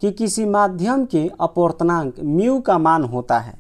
कि किसी माध्यम के अपवर्तनांक म्यू का मान होता है।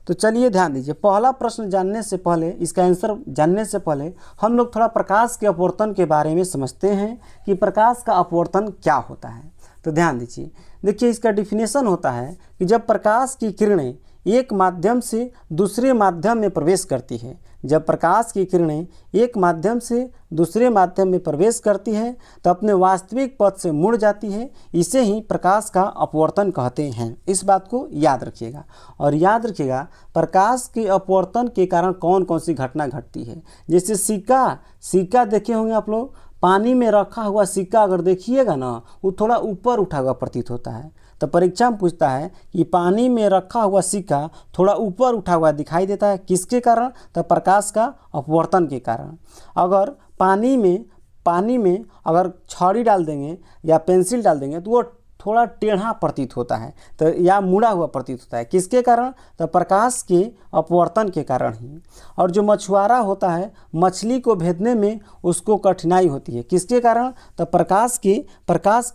तो चलिए ध्यान दीजिए, पहला प्रश्न जानने से पहले, इसका आंसर जानने से पहले हम लोग थोड़ा प्रकाश के अपवर्तन के बारे में समझते हैं कि प्रकाश का अपवर्तन क्या होता है। तो ध्यान दीजिए, देखिए इसका डिफिनेशन होता है कि जब प्रकाश की किरणें एक माध्यम से दूसरे माध्यम में प्रवेश करती है, जब प्रकाश की किरणें एक माध्यम से दूसरे माध्यम में प्रवेश करती है तो अपने वास्तविक पथ से मुड़ जाती है, इसे ही प्रकाश का अपवर्तन कहते हैं। इस बात को याद रखिएगा। और याद रखिएगा प्रकाश के अपवर्तन के कारण कौन कौन सी घटना घटती है। जैसे सिक्का देखे होंगे आप लोग, पानी में रखा हुआ सिक्का अगर देखिएगा ना, वो थोड़ा ऊपर उठा हुआ प्रतीत होता है। तो परीक्षा में पूछता है कि पानी में रखा हुआ सिक्का थोड़ा ऊपर उठा हुआ दिखाई देता है, किसके कारण? तो प्रकाश का अपवर्तन के कारण। अगर पानी में अगर छड़ी डाल देंगे या पेंसिल डाल देंगे तो वो थोड़ा टेढ़ा प्रतीत होता है, तो या मुड़ा हुआ प्रतीत होता है, किसके कारण? तो प्रकाश के अपवर्तन के कारण ही। और जो मछुआरा होता है, मछली को भेदने में उसको कठिनाई होती है, किसके कारण? तो प्रकाश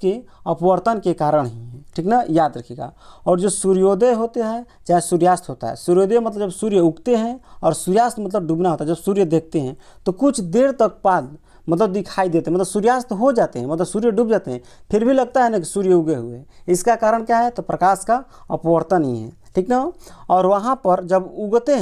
के अपवर्तन के कारण ही, ठीक ना, याद रखिएगा। और जो सूर्योदय होते हैं चाहे सूर्यास्त होता है, सूर्योदय मतलब जब सूर्य उगते हैं और सूर्यास्त मतलब डूबना होता है। जब सूर्य देखते हैं तो कुछ देर तक बाद मतलब दिखाई देते हैं, मतलब सूर्यास्त हो जाते हैं, मतलब सूर्य डूब जाते हैं, फिर भी लगता है ना कि सूर्य उगे हुए। इसका कारण क्या है? तो प्रकाश का अपवर्तन ही है, ठीक ना। और वहाँ पर जब उगते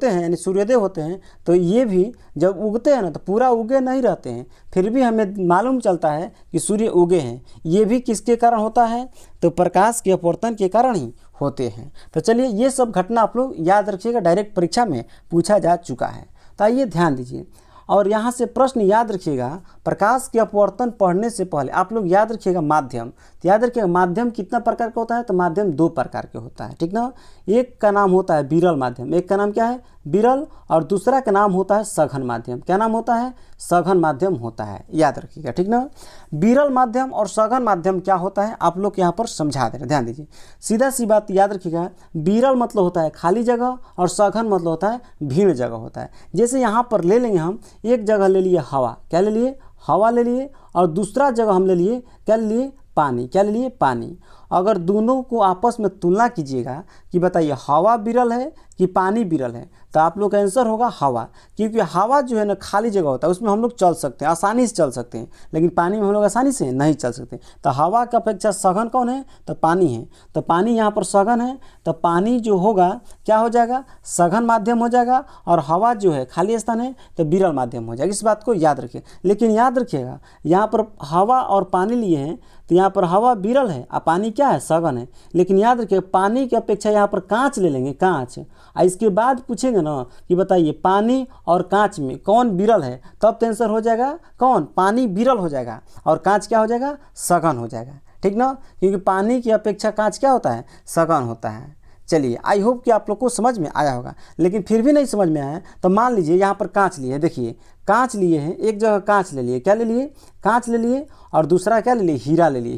हैं यानी सूर्योदय होते हैं, तो ये भी जब उगते हैं ना तो पूरा उगे नहीं रहते हैं, फिर भी हमें मालूम चलता है कि सूर्य उगे हैं। ये भी किसके कारण होता है? तो प्रकाश के अपवर्तन के कारण ही होते हैं। तो चलिए ये सब घटना आप लोग याद रखिएगा, डायरेक्ट परीक्षा में पूछा जा चुका है। तो आइए ध्यान दीजिए और यहाँ से प्रश्न याद रखिएगा। प्रकाश के अपवर्तन पढ़ने से पहले आप लोग याद रखिएगा माध्यम। तो याद रखिएगा माध्यम कितना प्रकार का होता है? तो माध्यम दो प्रकार के होता है, ठीक ना। एक का नाम होता है विरल माध्यम, एक का नाम क्या है? विरल, और दूसरा का नाम होता है सघन माध्यम। क्या नाम होता है? सघन माध्यम होता है, याद रखिएगा, ठीक ना। विरल माध्यम और सघन माध्यम क्या होता है आप लोग यहाँ पर समझा दे रहे हैं, ध्यान दीजिए। सीधा सी बात याद रखिएगा, विरल मतलब होता है खाली जगह और सघन मतलब होता है भीड़ जगह होता है। जैसे यहाँ पर ले लेंगे हम, एक जगह ले लिए हवा, क्या ले लिए? हवा ले लिए, और दूसरा जगह हम ले लिए, क्या ले लिए? पानी। क्या ले लिए? पानी। अगर दोनों को आपस में तुलना कीजिएगा कि बताइए हवा विरल है कि पानी विरल है, तो आप लोग का आंसर होगा हवा, क्योंकि हवा जो है ना खाली जगह होता है, उसमें हम लोग चल सकते हैं, आसानी से चल सकते हैं, लेकिन पानी में हम लोग आसानी से नहीं चल सकते। तो हवा का अपेक्षा सघन कौन है? तो पानी है। तो पानी यहाँ पर सघन है, तो पानी जो होगा क्या हो जाएगा? सघन माध्यम हो जाएगा, और हवा जो है खाली स्थान है तो विरल माध्यम हो जाएगा। इस बात को याद रखिए। लेकिन याद रखिएगा यहाँ पर हवा और पानी लिए हैं, तो यहाँ पर हवा विरल है और पानी क्या है? सघन है। लेकिन याद रखिए पानी की अपेक्षा यहाँ पर कांच ले लेंगे, कांच। और इसके बाद पूछेंगे ना कि बताइए पानी और कांच में कौन विरल है, तब तो आंसर हो जाएगा कौन? पानी विरल हो जाएगा और कांच क्या हो जाएगा? सघन हो जाएगा, ठीक ना, क्योंकि पानी की अपेक्षा कांच क्या होता है? सघन होता है। चलिए, आई होप कि आप लोग को समझ में आया होगा। लेकिन फिर भी नहीं समझ में आया तो मान लीजिए यहाँ पर कांच लिए, देखिए कांच लिए हैं, एक जगह कांच ले लिए, क्या ले लिए? कांच ले लिए, और दूसरा क्या ले लिए? हीरा ले लिए,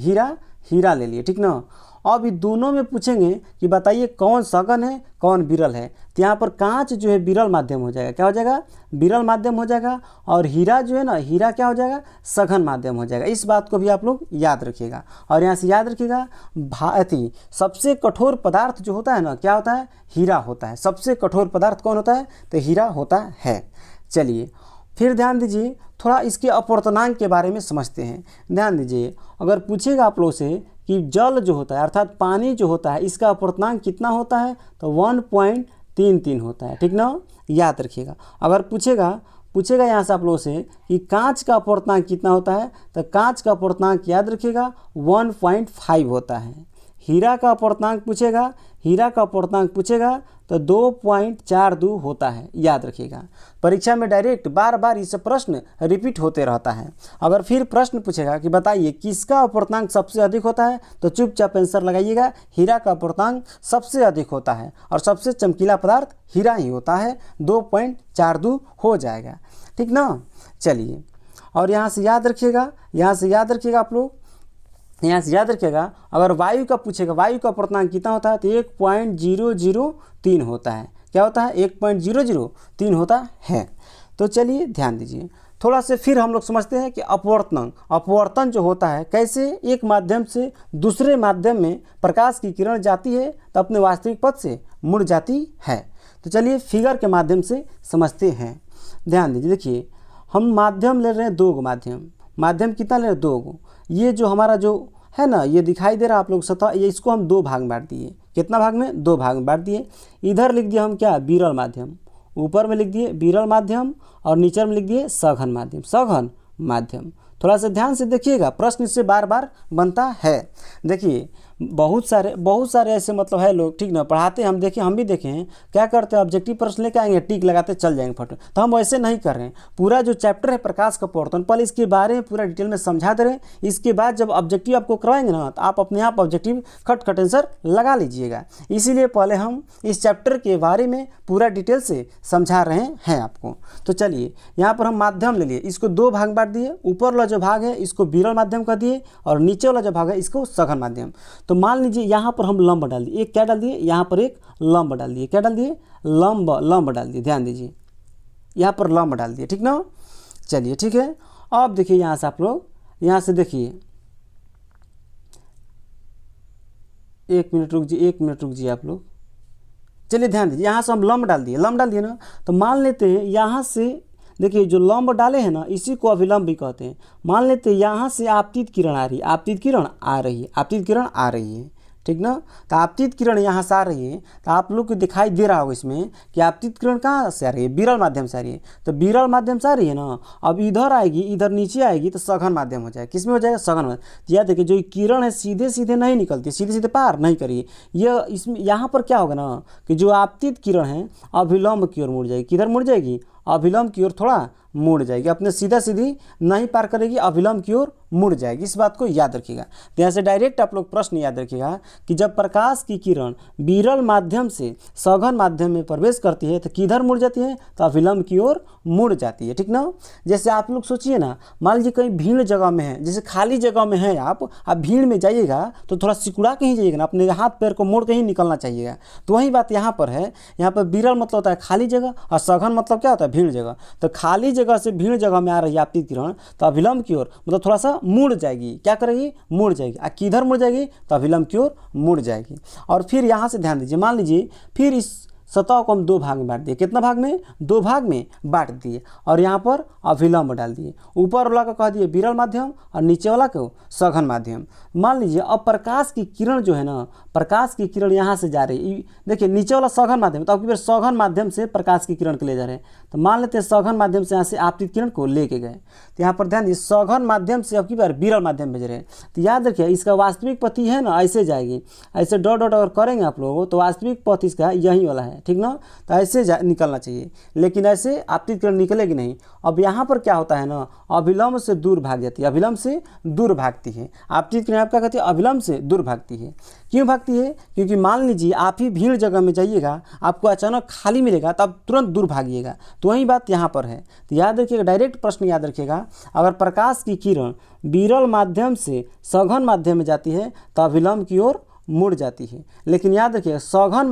हीरा ले लिए, ठीक ना। अब दोनों में पूछेंगे कि बताइए कौन सघन है कौन विरल है, तो यहाँ पर कांच जो है विरल माध्यम हो जाएगा, क्या हो जाएगा? विरल माध्यम हो जाएगा, और हीरा जो है ना, हीरा क्या हो जाएगा? सघन माध्यम हो जाएगा। इस बात को भी आप लोग याद रखिएगा। और यहाँ से याद रखिएगा सबसे कठोर पदार्थ जो होता है ना, क्या होता है? हीरा होता है। सबसे कठोर पदार्थ कौन होता है? तो हीरा होता है। चलिए फिर ध्यान दीजिए, थोड़ा इसके अपवर्तनांक के बारे में समझते हैं। ध्यान दीजिए, अगर पूछेगा आप लोग से कि जल जो होता है अर्थात पानी जो होता है, इसका अपवर्तनांक कितना होता है? तो 1.33 होता है, ठीक ना, याद रखिएगा। अगर पूछेगा यहाँ से आप लोगों से कि कांच का अपवर्तनांक कितना होता है, तो कांच का अपवर्तनांक याद रखिएगा 1.5 होता है। हीरा का अपवर्तनांक पूछेगा तो 2.42 होता है, याद रखिएगा। परीक्षा में डायरेक्ट बार बार इस प्रश्न रिपीट होते रहता है। अगर फिर प्रश्न पूछेगा कि बताइए किसका अपवर्तनांक सबसे अधिक होता है, तो चुपचाप आंसर लगाइएगा, हीरा का अपवर्तनांक सबसे अधिक होता है, और सबसे चमकीला पदार्थ हीरा ही होता है, 2.42 हो जाएगा, ठीक ना। चलिए, और यहाँ से याद रखिएगा आप लोग, यहाँ से याद रखिएगा अगर वायु का पूछेगा, वायु का अपवर्तनांक कितना होता है, तो 1.003 होता है। क्या होता है? 1.003 होता है। तो चलिए ध्यान दीजिए, थोड़ा से फिर हम लोग समझते हैं कि अपवर्तन जो होता है, कैसे एक माध्यम से दूसरे माध्यम में प्रकाश की किरण जाती है तो अपने वास्तविक पथ से मुड़ जाती है। तो चलिए फिगर के माध्यम से समझते हैं। ध्यान दीजिए, देखिए हम माध्यम ले रहे हैं 2 गो माध्यम कितना ले रहे हैं 2 गो। ये जो हमारा जो है ना, ये दिखाई दे रहा है आप लोग सतह, ये इसको हम 2 भाग में बांट दिए। कितना भाग में? 2 भाग में बांट दिए। इधर लिख दिए हम क्या? विरल माध्यम। ऊपर में लिख दिए विरल माध्यम और नीचे में लिख दिए सघन माध्यम। थोड़ा सा ध्यान से देखिएगा, प्रश्न इससे बार बार बनता है। देखिए बहुत सारे ऐसे मतलब है लोग, ठीक ना, पढ़ाते हम देखें, हम भी देखे हैं क्या करते हैं, ऑब्जेक्टिव प्रश्न लेके आएंगे, टिक लगाते चल जाएंगे फट। तो हम वैसे नहीं कर रहे हैं। पूरा जो चैप्टर है प्रकाश का अपवर्तन, पहले इसके बारे में पूरा डिटेल में समझा दे रहे हैं। इसके बाद जब ऑब्जेक्टिव आपको करवाएंगे ना, तो आप अपने आप ऑब्जेक्टिव खट आंसर लगा लीजिएगा। इसीलिए पहले हम इस चैप्टर के बारे में पूरा डिटेल से समझा रहे हैं आपको। तो चलिए यहाँ पर हम माध्यम ले लिए, इसको 2 भाग बांट दिए। ऊपर वाला जो भाग है इसको विरल माध्यम कर दिए और नीचे वाला जो भाग है इसको सघन माध्यम। तो मान लीजिए यहाँ पर हम लंब डाल दिए। एक क्या डाल दिए? यहाँ पर एक लंब डाल दिए। क्या डाल दिए? लंब डाल दिए। ध्यान दीजिए, यहाँ पर लंब डाल दिए, ठीक ना। चलिए ठीक है। अब देखिए यहाँ से आप लोग, यहाँ से देखिए, 1 मिनट रुक जाइए आप लोग। चलिए ध्यान दीजिए, यहाँ से हम लंब डाल दिए ना। तो मान लेते हैं यहाँ से, देखिए जो लंब डाले हैं ना, इसी को अभिलंब भी कहते हैं। मान लेते हैं यहाँ से आपतित किरण आ रही है, आपतित किरण आ रही है, ठीक ना। तो आपतित किरण यहाँ से आ रही है, तो आप लोग को दिखाई दे रहा होगा इसमें कि आपतित किरण कहाँ से आ रही है? विरल माध्यम से आ रही है। तो विरल माध्यम से आ रही है ना, अब इधर आएगी, इधर नीचे आएगी तो सघन माध्यम हो जाएगा। किस में हो जाएगा? सघन माध्यम। याद देखिए, जो किरण है सीधे नहीं निकलती, सीधे पार नहीं करिए। यह इसमें यहाँ पर क्या होगा ना कि जो आपतित किरण है अभिलंब की ओर मुड़ जाएगी। किधर मुड़ जाएगी? अभिलंब की ओर थोड़ा मुड़ जाएगी। अपने सीधी नहीं पार करेगी, अभिलंब की ओर मुड़ जाएगी। इस बात को याद रखिएगा। तो यहाँ से डायरेक्ट आप लोग प्रश्न याद रखिएगा कि जब प्रकाश की किरण विरल माध्यम से सघन माध्यम में प्रवेश करती है तो किधर मुड़ जाती है? तो अभिलंब की ओर मुड़ जाती है, ठीक ना। जैसे आप लोग सोचिए ना, मान लीजिए कहीं भीड़ जगह में है, जैसे खाली जगह में है, आप भीड़ में जाइएगा तो थोड़ा सिकुड़ा के ही जाइएगा ना, अपने हाथ पैर को मोड़ के ही निकलना चाहिएगा। तो वही बात यहाँ पर है। यहाँ पर विरल मतलब होता है खाली जगह और सघन मतलब क्या होता है? भीड़ जगह। तो खाली जगह से भीड़ जगह में आ रही है आपतित किरण, तो अभिलंब की ओर मतलब थोड़ा सा मुड़ जाएगी। क्या करेगी? मुड़ जाएगी। किधर मुड़ जाएगी? तो अभिलंब की ओर मुड़ जाएगी। और फिर यहाँ से ध्यान दीजिए, मान लीजिए फिर इस सतह को हम 2 भाग में बांट दिए। कितना भाग में? 2 भाग में बांट दिए और यहाँ पर अभिलंब डाल दिए। ऊपर वाला को कह दिए विरल माध्यम और नीचे वाला को सघन माध्यम। मान लीजिए अब प्रकाश की किरण जो है ना, प्रकाश की किरण यहाँ से जा रही है, देखिए नीचे वाला सघन माध्यम, तो अब की बार सघन माध्यम से प्रकाश की किरण को ले जा रहे हैं। तो मान लेते हैं सघन माध्यम से यहाँ से आपतित किरण को लेके गए। तो यहाँ पर ध्यान दीजिए, सघन माध्यम से अब की बार विरल माध्यम भेज रहे हैं। तो याद रखिए इसका वास्तविक पथ है ना, ऐसे जाएगी, ऐसे डॉट अगर करेंगे आप लोगों तो वास्तविक पथ इसका यही वाला है, ठीक ना। तो ऐसे निकलना चाहिए, लेकिन ऐसे आपतित किरण निकलेगी नहीं। अब यहाँ पर क्या होता है ना, अभिलंब से दूर भाग जाती है, अभिलंब से दूर भागती है। आपतित किरण आपका कहती है अभिलंब से दूर भागती है। क्यों भागती है? क्योंकि मान लीजिए आप ही भीड़ जगह में जाइएगा, आपको अचानक खाली मिलेगा तो आप तुरंत दूर भागिएगा। तो वही बात यहाँ पर है। तो याद रखिएगा, डायरेक्ट प्रश्न याद रखिएगा, अगर प्रकाश की किरण विरल माध्यम से सघन माध्यम में जाती है तो अभिलंब की ओर मुड़ जाती है। लेकिन याद रखिएगा, सघन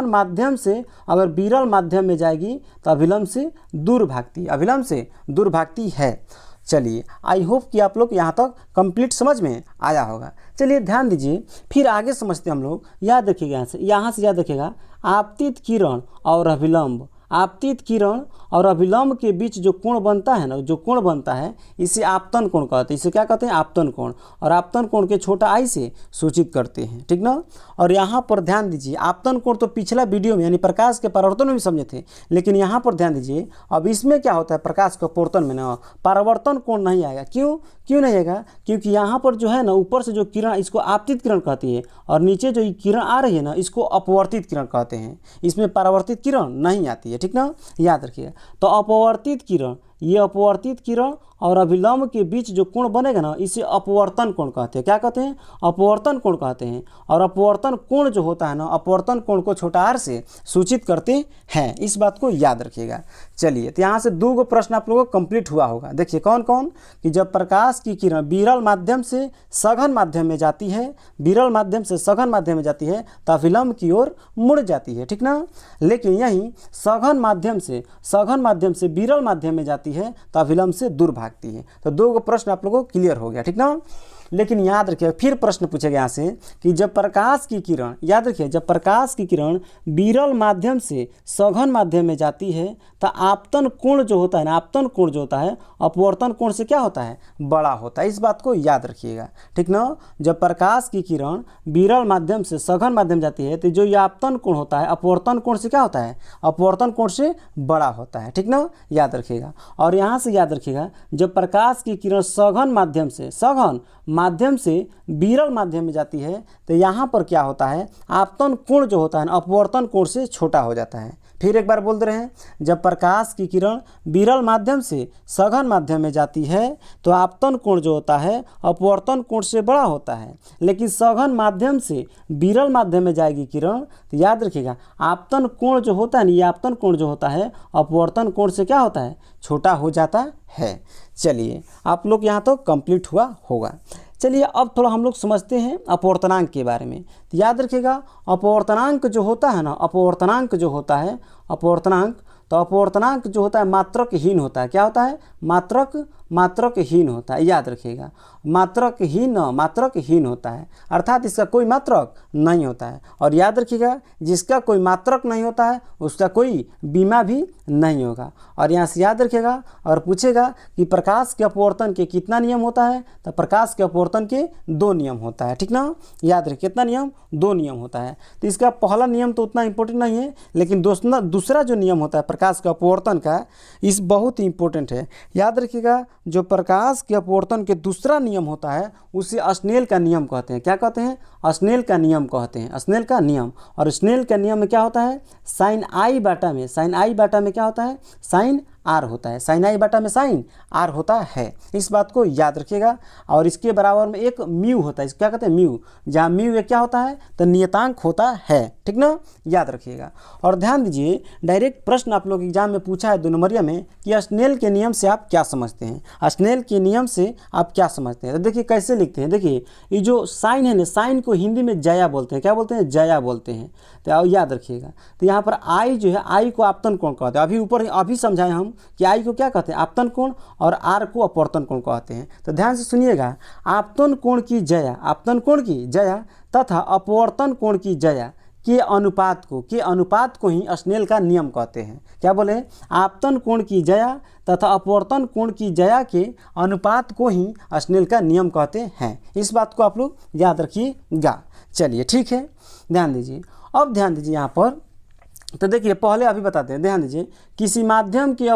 माध्यम से अगर विरल माध्यम में जाएगी तो अभिलंब से दूर भागती है। चलिए, आई होप कि आप लोग यहाँ तक कंप्लीट समझ में आया होगा। चलिए ध्यान दीजिए, फिर आगे समझते हैं हम लोग। याद रखिएगा, यहाँ से याद रखिएगा, आपतित किरण और अभिलंब के बीच जो कोण बनता है ना, इसे आपतन कोण कहते हैं। इसे क्या कहते हैं? आपतन कोण। और आपतन कोण के छोटा आई से सूचित करते हैं, ठीक ना। और यहाँ पर ध्यान दीजिए, आपतन कोण तो पिछला वीडियो में यानी प्रकाश के परावर्तन में भी समझे थे, लेकिन यहाँ पर ध्यान दीजिए, अब इसमें क्या होता है, प्रकाश के अपवर्तन में ना परावर्तन कोण नहीं आएगा। क्यों नहीं आएगा? क्योंकि यहाँ पर जो है ना, ऊपर से जो किरण, इसको आपतित किरण कहती है, और नीचे जो किरण आ रही है ना, इसको अपवर्तित किरण कहते हैं। इसमें परावर्तित किरण नहीं आती है, ठीक ना, याद रखिएगा। तो अपवर्तित किरण, ये अपवर्तित किरण और अभिलंब के बीच जो कोण बनेगा ना, इसे अपवर्तन कोण कहते हैं। क्या कहते हैं? अपवर्तन कोण कहते हैं। और अपवर्तन कोण जो होता है ना, अपवर्तन कोण को छोटा आर से सूचित करते हैं। इस बात को याद रखिएगा। चलिए, तो यहाँ से 2 गो प्रश्न आप लोगों को कंप्लीट हुआ होगा। देखिए कौन कौन? कि जब प्रकाश की किरण विरल माध्यम से सघन माध्यम में जाती है, तो अभिलंब की ओर मुड़ जाती है, ठीक ना। लेकिन यही सघन माध्यम से विरल माध्यम में जाती है तो अभिलंब से दूर भागती है। तो 2 प्रश्न आप लोगों को क्लियर हो गया, ठीक ना। लेकिन याद रखिए फिर प्रश्न पूछेगा यहाँ से कि जब प्रकाश की किरण, याद रखिए जब प्रकाश की किरण विरल माध्यम से सघन माध्यम में जाती है तो आपतन कोण जो होता है ना, आपतन कोण जो होता है अपवर्तन कोण से क्या होता है, बड़ा होता है। इस बात को याद रखिएगा, ठीक ना। जब प्रकाश की किरण विरल माध्यम से सघन माध्यम जाती है तो जो ये आपतन कोण होता है अपवर्तन कोण से क्या होता है, अपवर्तन कोण से बड़ा होता है, ठीक ना, याद रखिएगा। और यहाँ से याद रखिएगा जब प्रकाश की किरण सघन माध्यम से, सघन माध्यम से विरल माध्यम में जाती है तो यहाँ पर क्या होता है, आपतन कोण जो होता है अपवर्तन कोण से छोटा हो जाता है। फिर एक बार बोल दे रहे हैं, जब प्रकाश की किरण विरल माध्यम से सघन माध्यम में जाती है तो आपतन कोण जो होता है अपवर्तन कोण से बड़ा होता है। लेकिन सघन माध्यम से विरल माध्यम में जाएगी किरण तो याद रखिएगा आपतन कोण जो होता है, ये आपतन कोण जो होता है अपवर्तन कोण से क्या होता है, छोटा हो जाता है। चलिए आप लोग यहाँ तो कंप्लीट हुआ होगा। चलिए अब थोड़ा हम लोग समझते हैं अपवर्तनांक के बारे में। तो याद रखिएगा अपवर्तनांक जो होता है ना, अपवर्तनांक जो होता है, अपवर्तनांक, तो अपवर्तनांक जो होता है मात्रकहीन होता है। क्या होता है, मात्रकहीन होता है। याद रखिएगा मात्रकहीन होता है, अर्थात इसका कोई मात्रक नहीं होता है। और याद रखिएगा जिसका कोई मात्रक नहीं होता है उसका कोई बीमा भी नहीं होगा। और यहाँ से याद रखिएगा और पूछेगा कि प्रकाश के अपवर्तन के कितना नियम होता है, तो प्रकाश के अपवर्तन के 2 नियम होता है, ठीक ना। याद रखिए कितना नियम, 2 नियम होता है। तो इसका पहला नियम तो उतना इंपॉर्टेंट नहीं है, लेकिन दूसरा जो नियम होता है प्रकाश के अपवर्तन का, इस बहुत ही इंपॉर्टेंट है। याद रखिएगा जो प्रकाश के अपवर्तन के दूसरा नियम होता है उसे स्नेल का नियम कहते हैं। क्या कहते हैं, स्नेल का नियम कहते हैं, स्नेल का नियम। और स्नेल का नियम में क्या होता है, साइन आई बाटा में क्या होता है, साइन आर होता है, साइन आई बाटा में साइन आर होता है। इस बात को याद रखिएगा। और इसके बराबर में एक म्यू होता है, क्या कहते हैं, म्यू। जहाँ म्यू एक क्या होता है, तो नियतांक होता है, ठीक ना, याद रखिएगा। और ध्यान दीजिए डायरेक्ट प्रश्न आप लोग एग्जाम में पूछा है 2 नंबरिया में कि स्नेल के नियम से आप क्या समझते हैं, स्नेल के नियम से आप क्या समझते हैं। तो देखिए कैसे लिखते हैं, देखिए ये जो साइन है ना, साइन को हिंदी में जया बोलते हैं। क्या बोलते हैं, जया बोलते हैं। तो याद रखिएगा। तो यहाँ पर आई जो है, आई को आपतन कोण कहते हैं। अभी समझाएं हम कि आई को क्या कहते हैं, आपतन कोण, और आर को अपवर्तन कोण कहते हैं। तो ध्यान से सुनिएगा, आपतन कोण की जया, आपतन कोण की जया तथा अपवर्तन कोण की जया के अनुपात को ही स्नेल का नियम कहते हैं। क्या बोले, आपतन कोण की जया तथा अपवर्तन कोण की जया के अनुपात को ही स्नेल का नियम कहते हैं। इस बात को आप लोग याद रखिएगा। चलिए ठीक है, ध्यान दीजिए। अब ध्यान दीजिए यहाँ पर, तो देखिए पहले अभी बताते हैं, ध्यान दीजिए किसी माध्यम की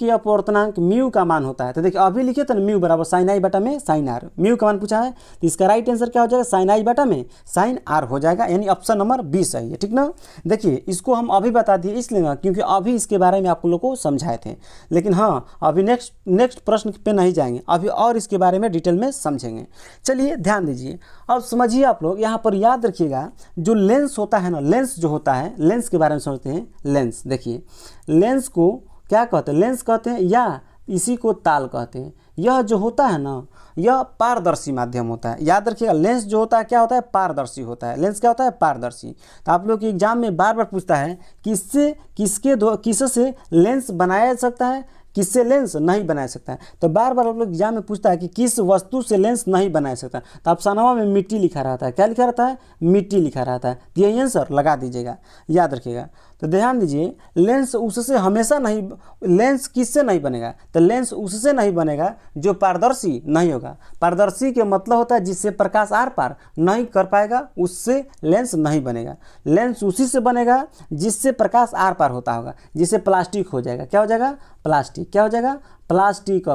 अपवर्तनांक म्यू का मान होता है। तो देखिए अभी लिखे तो म्यू बराबर साइन आई बटा में साइन आर, म्यू का मान पूछा है तो इसका राइट आंसर क्या हो जाएगा, साइन आई बटा में साइन आर हो जाएगा, यानी ऑप्शन नंबर 20 सही है, ठीक ना। देखिए इसको हम अभी बता दिए इसलिए क्योंकि अभी इसके बारे में आप लोगों को समझाए थे। लेकिन हाँ अभी नेक्स्ट प्रश्न पे नहीं जाएंगे, अभी और इसके बारे में डिटेल में समझेंगे। चलिए ध्यान दीजिए, अब समझिए आप लोग यहाँ पर याद रखिएगा जो लेंस होता है ना, लेंस जो होता है, लेंस के बारे में समझते हैं। लेंस देखिए, लेंस को क्या कहते हैं, लेंस कहते हैं या इसी को ताल कहते हैं। यह जो होता है ना, यह पारदर्शी माध्यम होता है। याद रखिएगा लेंस जो होता है क्या होता है, पारदर्शी होता है। लेंस क्या होता है, पारदर्शी। तो आप लोग के एग्जाम में बार बार पूछता है किससे लेंस बनाया जा सकता है, किससे लेंस नहीं बना सकता है। तो बार बार आप लोग एग्जाम में पूछता है कि किस वस्तु से लेंस नहीं बना सकता, तो ऑप्शनवा में मिट्टी लिखा रहता है। क्या लिखा रहता है, मिट्टी लिखा रहता है। तो यही आंसर लगा दीजिएगा, याद रखिएगा। तो ध्यान दीजिए, लेंस उससे हमेशा नहीं, लेंस किससे नहीं बनेगा, तो लेंस उससे नहीं बनेगा जो पारदर्शी नहीं होगा। पारदर्शी के मतलब होता है जिससे प्रकाश आर पार नहीं कर पाएगा, उससे लेंस नहीं बनेगा। लेंस उसी से बनेगा जिससे प्रकाश आर पार होता होगा। जिससे प्लास्टिक हो जाएगा, क्या हो जाएगा, प्लास्टिक। क्या हो जाएगा, प्लास्टिक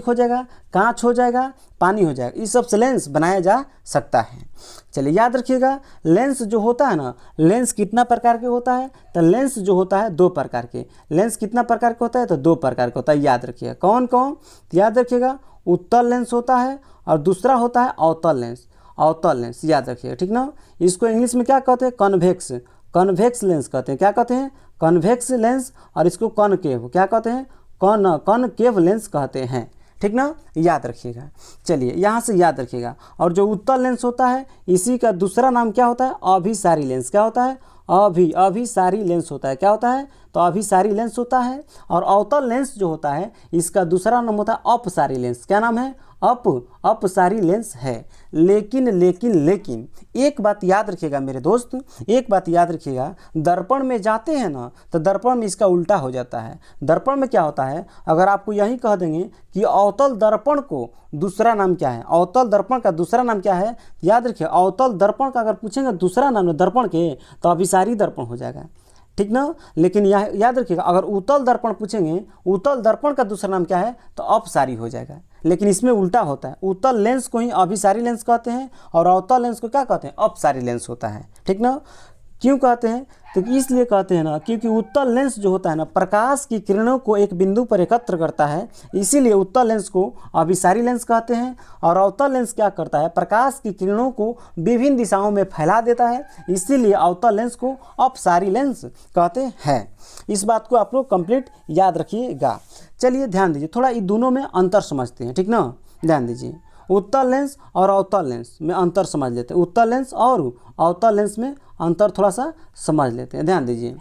हो जाएगा, कांच हो जाएगा, पानी हो जाएगा। इस सब से लेंस बनाया जा सकता है। चलिए याद रखिएगा, लेंस जो होता है ना, लेंस कितना प्रकार के होता है, तो लेंस जो होता है 2 प्रकार के। लेंस कितना प्रकार का होता है, तो 2 प्रकार का होता है। याद रखिएगा कौन कौन, याद रखिएगा उत्तल लेंस होता है और दूसरा होता है अवतल लेंस। अवतल लेंस याद रखिएगा, ठीक ना। इसको इंग्लिश में क्या कहते हैं, कन्वेक्स लेंस कहते हैं। क्या कहते हैं, कन्वेक्स लेंस। और इसको कॉनकेव क्या कहते हैं, कॉनकेव लेंस कहते हैं, ठीक ना, याद रखिएगा। चलिए यहाँ से याद रखिएगा। और जो उत्तल लेंस होता है इसी का दूसरा नाम क्या होता है, अभिसारी लेंस। क्या होता है, अभिसारी लेंस होता है। क्या होता है? तो अभिसारी लेंस होता है। और अवतल लेंस जो होता है इसका दूसरा नाम होता है अपसारी लेंस। क्या नाम है? अपसारी लेंस है। लेकिन एक बात याद रखिएगा मेरे दोस्त, एक बात याद रखिएगा, दर्पण में जाते हैं ना तो दर्पण में इसका उल्टा हो जाता है। दर्पण में क्या होता है, अगर आपको यही कह देंगे कि अवतल दर्पण को दूसरा नाम क्या है, अवतल दर्पण का दूसरा नाम क्या है, याद रखिए अवतल दर्पण का अगर पूछेंगे दूसरा नाम दर्पण के तो अभिसारी दर्पण हो जाएगा, ठीक ना। लेकिन याद रखिएगा अगर उत्तल दर्पण पूछेंगे, उत्तल दर्पण का दूसरा नाम क्या है तो अपसारी हो जाएगा। लेकिन इसमें उल्टा होता है, उत्तल लेंस को ही अभिसारी लेंस कहते हैं और अवतल लेंस को क्या कहते हैं? अपसारी लेंस होता है, ठीक ना। क्यों कहते हैं? तो इसलिए कहते हैं ना क्योंकि उत्तल लेंस जो होता है ना प्रकाश की किरणों को एक बिंदु पर एकत्र करता है, इसीलिए उत्तल लेंस को अभिसारी लेंस कहते हैं। और अवतल लेंस क्या करता है? प्रकाश की किरणों को विभिन्न दिशाओं में फैला देता है, इसीलिए अवतल लेंस को अपसारी लेंस कहते हैं। इस बात को आप लोग कंप्लीट याद रखिएगा। चलिए ध्यान दीजिए, थोड़ा इन दोनों में अंतर समझते हैं, ठीक ना। ध्यान दीजिए, उत्तल लेंस और अवतल लेंस में अंतर समझ लेते हैं। उत्तल लेंस और अवतल लेंस में अंतर थोड़ा सा समझ लेते हैं। ध्यान दीजिए,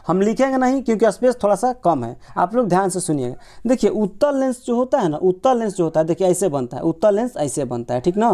हम लिखेंगे नहीं क्योंकि स्पेस थोड़ा सा कम है, आप लोग ध्यान से सुनिएगा। देखिए उत्तल लेंस जो होता है ना, उत्तल लेंस जो होता है देखिए ऐसे बनता है, उत्तल लेंस ऐसे बनता है, ठीक ना।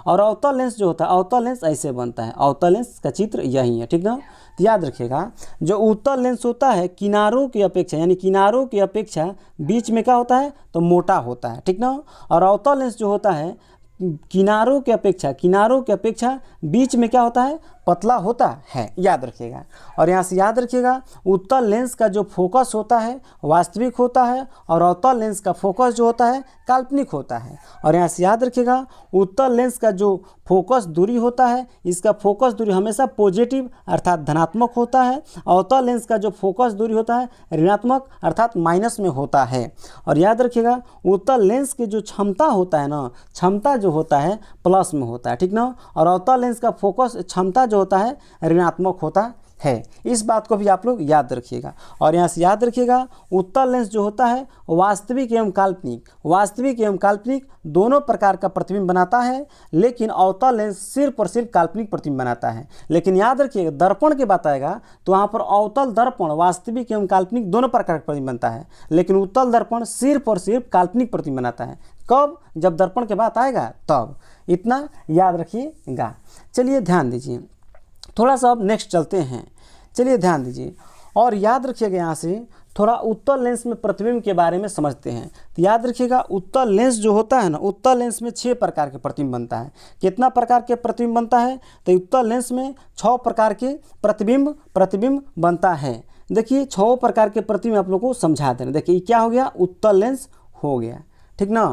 और अवतल लेंस जो होता है, अवतल लेंस ऐसे बनता है। अवतल लेंस का चित्र यही है, ठीक ना। तो याद रखिएगा जो उत्तल लेंस होता है किनारों की अपेक्षा, यानी किनारों की अपेक्षा बीच में क्या होता है तो मोटा होता है, ठीक ना। और अवतल लेंस जो होता है किनारों के अपेक्षा बीच में क्या होता है? पतला होता है, याद रखिएगा। और यहाँ से याद रखिएगा उत्तल लेंस का जो फोकस होता है वास्तविक होता है और अवतल लेंस का फोकस जो होता है काल्पनिक होता है। और यहाँ से याद रखिएगा उत्तल लेंस का जो फोकस दूरी होता है इसका फोकस दूरी हमेशा पॉजिटिव अर्थात धनात्मक होता है। अवतल लेंस का जो फोकस दूरी होता है ऋणात्मक अर्थात माइनस में होता है। और याद रखिएगा उत्तल लेंस की जो क्षमता होता है ना, क्षमता जो होता है प्लस में होता है, ठीक ना। और अवतल लेंस का फोकस क्षमता जो होता है ऋणात्मक होता है। इस बात को भी आप लोग याद रखिएगा। और यहाँ से याद रखिएगा उत्तल लेंस जो होता है वास्तविक एवं काल्पनिक दोनों प्रकार का प्रतिबिंब बनाता है, लेकिन अवतल लेंस सिर्फ और सिर्फ काल्पनिक प्रतिबिंब बनाता है। लेकिन याद रखिएगा दर्पण की बात आएगा तो वहाँ पर अवतल दर्पण वास्तविक एवं काल्पनिक दोनों प्रकार का प्रतिबिंब बनता है, लेकिन उत्तल दर्पण सिर्फ और सिर्फ काल्पनिक प्रतिबिंब बनाता है। कब? जब दर्पण की बात आएगा तब। इतना याद रखिएगा। चलिए ध्यान दीजिए, थोड़ा सा अब नेक्स्ट चलते हैं। चलिए ध्यान दीजिए और याद रखिएगा यहाँ से थोड़ा उत्तल लेंस में प्रतिबिंब के बारे में समझते हैं। तो याद रखिएगा उत्तल लेंस जो होता है ना, उत्तल लेंस में 6 प्रकार के प्रतिबिंब बनता है। कितना प्रकार के प्रतिबिंब बनता है? तो उत्तल लेंस में 6 प्रकार के प्रतिबिंब बनता है। देखिए 6 प्रकार के प्रतिबिंब आप लोग को समझा दें। देखिए क्या हो गया? उत्तल लेंस हो गया, ठीक ना।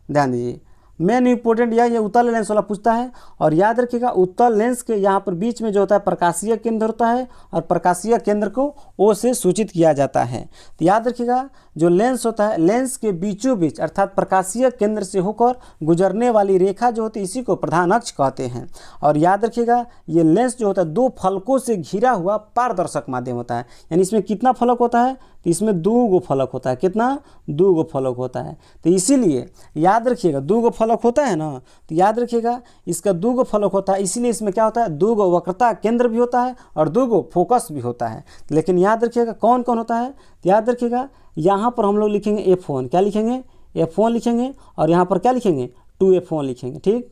ध्यान दीजिए मेन इंपॉर्टेंट ये उत्तल लेंस वाला पूछता है। और याद रखिएगा उत्तल लेंस के यहाँ पर बीच में जो होता है प्रकाशीय केंद्र होता है और प्रकाशीय केंद्र को ओ से सूचित किया जाता है। तो याद रखिएगा जो लेंस होता है लेंस के बीचों बीच अर्थात प्रकाशीय केंद्र से होकर गुजरने वाली रेखा जो होती है इसी को प्रधान अक्ष कहते हैं। और याद रखिएगा ये लेंस जो होता है 2 फलकों से घिरा हुआ पारदर्शक माध्यम होता है। यानी इसमें कितना फलक होता है? तो इसमें 2 गो फलक होता है। कितना? 2 गो फलक होता है। तो इसीलिए याद रखिएगा 2 गो फलक होता है ना, तो याद रखिएगा इसका 2 गो फलक होता है, इसीलिए इसमें क्या होता है 2 गो वक्रता केंद्र भी होता है और 2 गो फोकस भी होता है। लेकिन याद रखिएगा कौन कौन होता है? तो याद रखिएगा यहाँ पर हम लोग लिखेंगे F1, क्या लिखेंगे? F1 लिखेंगे। और यहाँ पर क्या लिखेंगे? 2F1 लिखेंगे, ठीक,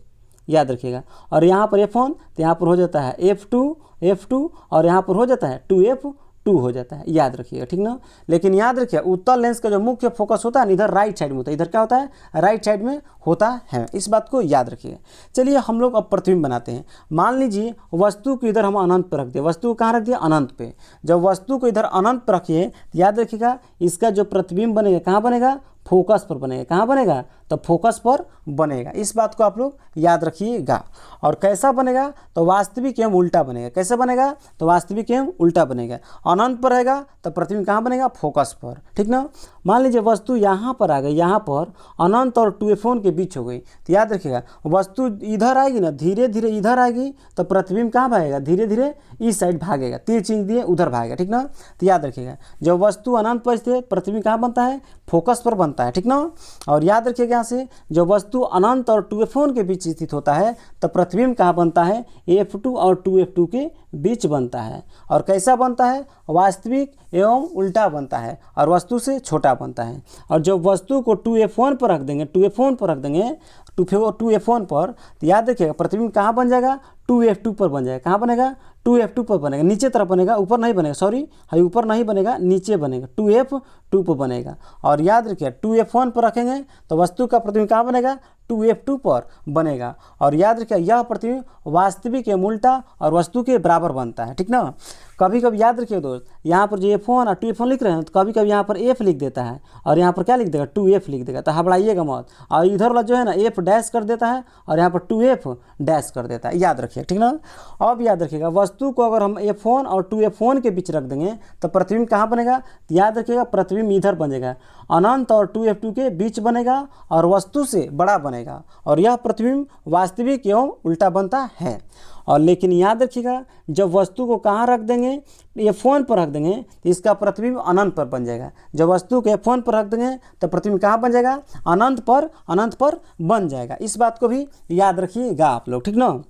याद रखिएगा। और यहाँ पर F1 तो यहाँ पर हो जाता है F2 और यहाँ पर हो जाता है 2F2 हो जाता है, याद रखिएगा, ठीक ना। लेकिन याद रखिए उत्तल लेंस का जो मुख्य फोकस होता है ना इधर राइट साइड में होता है। इधर क्या होता है? राइट साइड में होता है। इस बात को याद रखिएगा। चलिए हम लोग अब प्रतिबिंब बनाते हैं। मान लीजिए वस्तु को इधर हम अनंत पर रख दिए। वस्तु को कहाँ रख दिया? अनंत पे। जब वस्तु को इधर अनंत पर रखिए तो याद रखिएगा इसका जो प्रतिबिंब बनेगा कहाँ बनेगा? फोकस पर बनेगा। कहाँ बनेगा? तो फोकस पर बनेगा। इस बात को आप लोग याद रखिएगा। और कैसा बनेगा? तो वास्तविक एवं उल्टा बनेगा। कैसे बनेगा? तो वास्तविक एवं उल्टा बनेगा। अनंत पर रहेगा तो प्रतिबिंब कहाँ बनेगा? फोकस पर, ठीक ना। मान लीजिए वस्तु यहाँ पर आ गई, यहाँ पर अनंत और 2F1 के बीच हो गई, तो याद रखिएगा वस्तु इधर आएगी ना, धीरे धीरे इधर आएगी तो प्रतिबिंब कहाँ भागेगा? धीरे धीरे इस साइड भागेगा, तीर चिन्ह दिए उधर भागेगा, ठीक ना। तो याद रखिएगा जब वस्तु अनंत पर स्थित प्रतिबिंब कहाँ बनता है? फोकस पर बनता है, ठीक ना। और याद रखिएगा यहाँ से जब वस्तु अनंत और 2F1 के बीच स्थित होता है तो प्रतिबिंब कहाँ बनता है? F2 और 2F2 के बीच बनता है। और कैसा बनता है? वास्तविक एवं उल्टा बनता है और वस्तु से छोटा बनता है। और जब वस्तु को 2F1 पर रख देंगे 2F1 पर रख देंगे 2F1 पर, तो याद रखिएगा प्रतिबिंब कहाँ बन जाएगा? 2F2 पर बन जाएगा। कहाँ बनेगा? 2F2 पर बनेगा, नीचे तरफ बनेगा, ऊपर नहीं बनेगा, सॉरी ऊपर नहीं बनेगा, नीचे बनेगा, 2F2 पर बनेगा। और याद रखिए 2F1 पर रखेंगे तो वस्तु का प्रतिबिंब कहाँ बनेगा? 2F2 पर बनेगा। और याद रखिए यह प्रतिबिंब वास्तविक एवं उल्टा और वस्तु के बराबर बनता है, ठीक ना। कभी कभी याद रखिए दोस्त, यहाँ पर जो F1 और 2F1 लिख रहे हैं तो कभी कभी यहाँ पर F लिख देता है और यहाँ पर क्या लिख देगा? 2F लिख देगा, तो घबराइएगा मत। और इधर वाला जो है ना F डैश कर देता है और यहाँ पर 2F डैश कर देता है, याद रखिए, ठीक ना। अब याद रखिएगा वस्तु को अगर हम F1 और 2F1 के बीच रख देंगे तो प्रतिबिंब कहाँ बनेगा? तो याद रखिएगा प्रतिबिंब इधर बनेगा, अनंत और 2F2 के बीच बनेगा और वस्तु से बड़ा बनेगा। और यह प्रतिबिंब वास्तविक एवं उल्टा बनता है। और लेकिन याद रखिएगा जब वस्तु को कहाँ रख देंगे? F1 पर रख देंगे तो इसका प्रतिबिंब अनंत पर बन जाएगा। जब वस्तु को F1 पर रख देंगे तो प्रतिबिंब कहाँ बन जाएगा? अनंत पर बन जाएगा। इस बात को भी याद रखिएगा आप लोग, ठीक ना।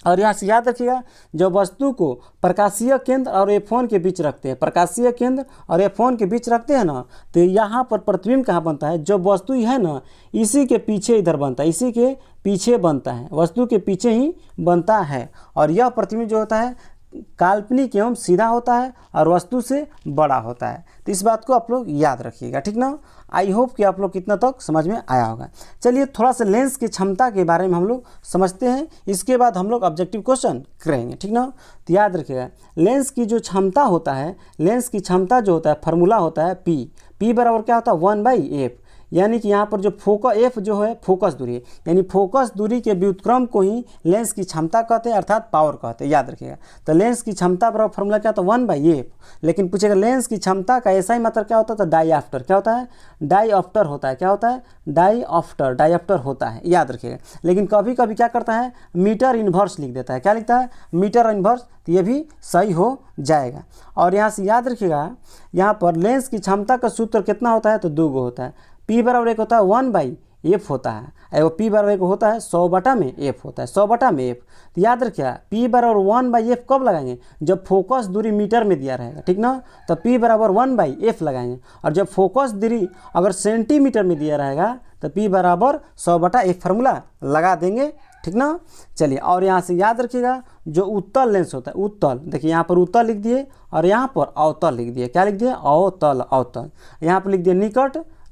और यहाँ से याद रखिएगा जब वस्तु को प्रकाशीय केंद्र और F1 के बीच रखते हैं, प्रकाशीय केंद्र और F1 के बीच रखते हैं ना, तो यहाँ पर प्रतिबिंब कहाँ बनता है? जब वस्तु है ना इसी के पीछे इधर बनता है, इसी के पीछे बनता है, वस्तु के पीछे ही बनता है। और यह प्रतिबिंब जो होता है काल्पनिक एवं सीधा होता है और वस्तु से बड़ा होता है। तो इस बात को आप लोग याद रखिएगा, ठीक ना। आई होप कि आप लोग कितना तक समझ में आया होगा। चलिए थोड़ा सा लेंस की क्षमता के बारे में हम लोग समझते हैं, इसके बाद हम लोग ऑब्जेक्टिव क्वेश्चन करेंगे, ठीक ना। तो याद रखिएगा लेंस की जो क्षमता होता है, लेंस की क्षमता जो होता है फार्मूला होता है P बराबर क्या होता है? 1/F। यानी कि यहाँ पर जो फोकस F जो है फोकस दूरी है, यानी फोकस दूरी के व्युत्क्रम को ही लेंस की क्षमता कहते हैं, अर्थात पावर कहते हैं, याद रखिएगा। तो लेंस की क्षमता बराबर फॉर्मूला क्या होता है? 1/F। लेकिन पूछेगा लेंस की क्षमता का ऐसा ही मतलब क्या होता है? तो डाईऑप्टर क्या होता है? डाईऑप्टर होता है। क्या होता है? डाईऑप्टर होता है, याद रखिएगा। लेकिन कभी कभी क्या करता है? मीटर इन्वर्स लिख देता है। क्या लिखता है? Metre inverse. तो ये भी सही हो जाएगा। और यहाँ से याद रखिएगा यहाँ पर लेंस की क्षमता का सूत्र कितना होता है? तो 2 गो होता है। P बराबर 1 होता है 1/F होता है, और P बराबर 1 होता है 100/F होता है, 100/F। तो याद रखिए P बराबर 1/F कब लगाएंगे? जब फोकस दूरी मीटर में दिया रहेगा, ठीक ना। तो P बराबर 1/F लगाएंगे। और जब फोकस दूरी अगर सेंटीमीटर में दिया रहेगा तो P बराबर 100/F फार्मूला लगा देंगे, ठीक ना। चलिए और यहाँ से याद रखिएगा जो उत्तल लेंस होता है, उत्तल, देखिए यहाँ पर उत्तल लिख दिए और यहाँ पर अवतल लिख दिए। क्या लिख दिए? अवतल। यहाँ पर लिख दिए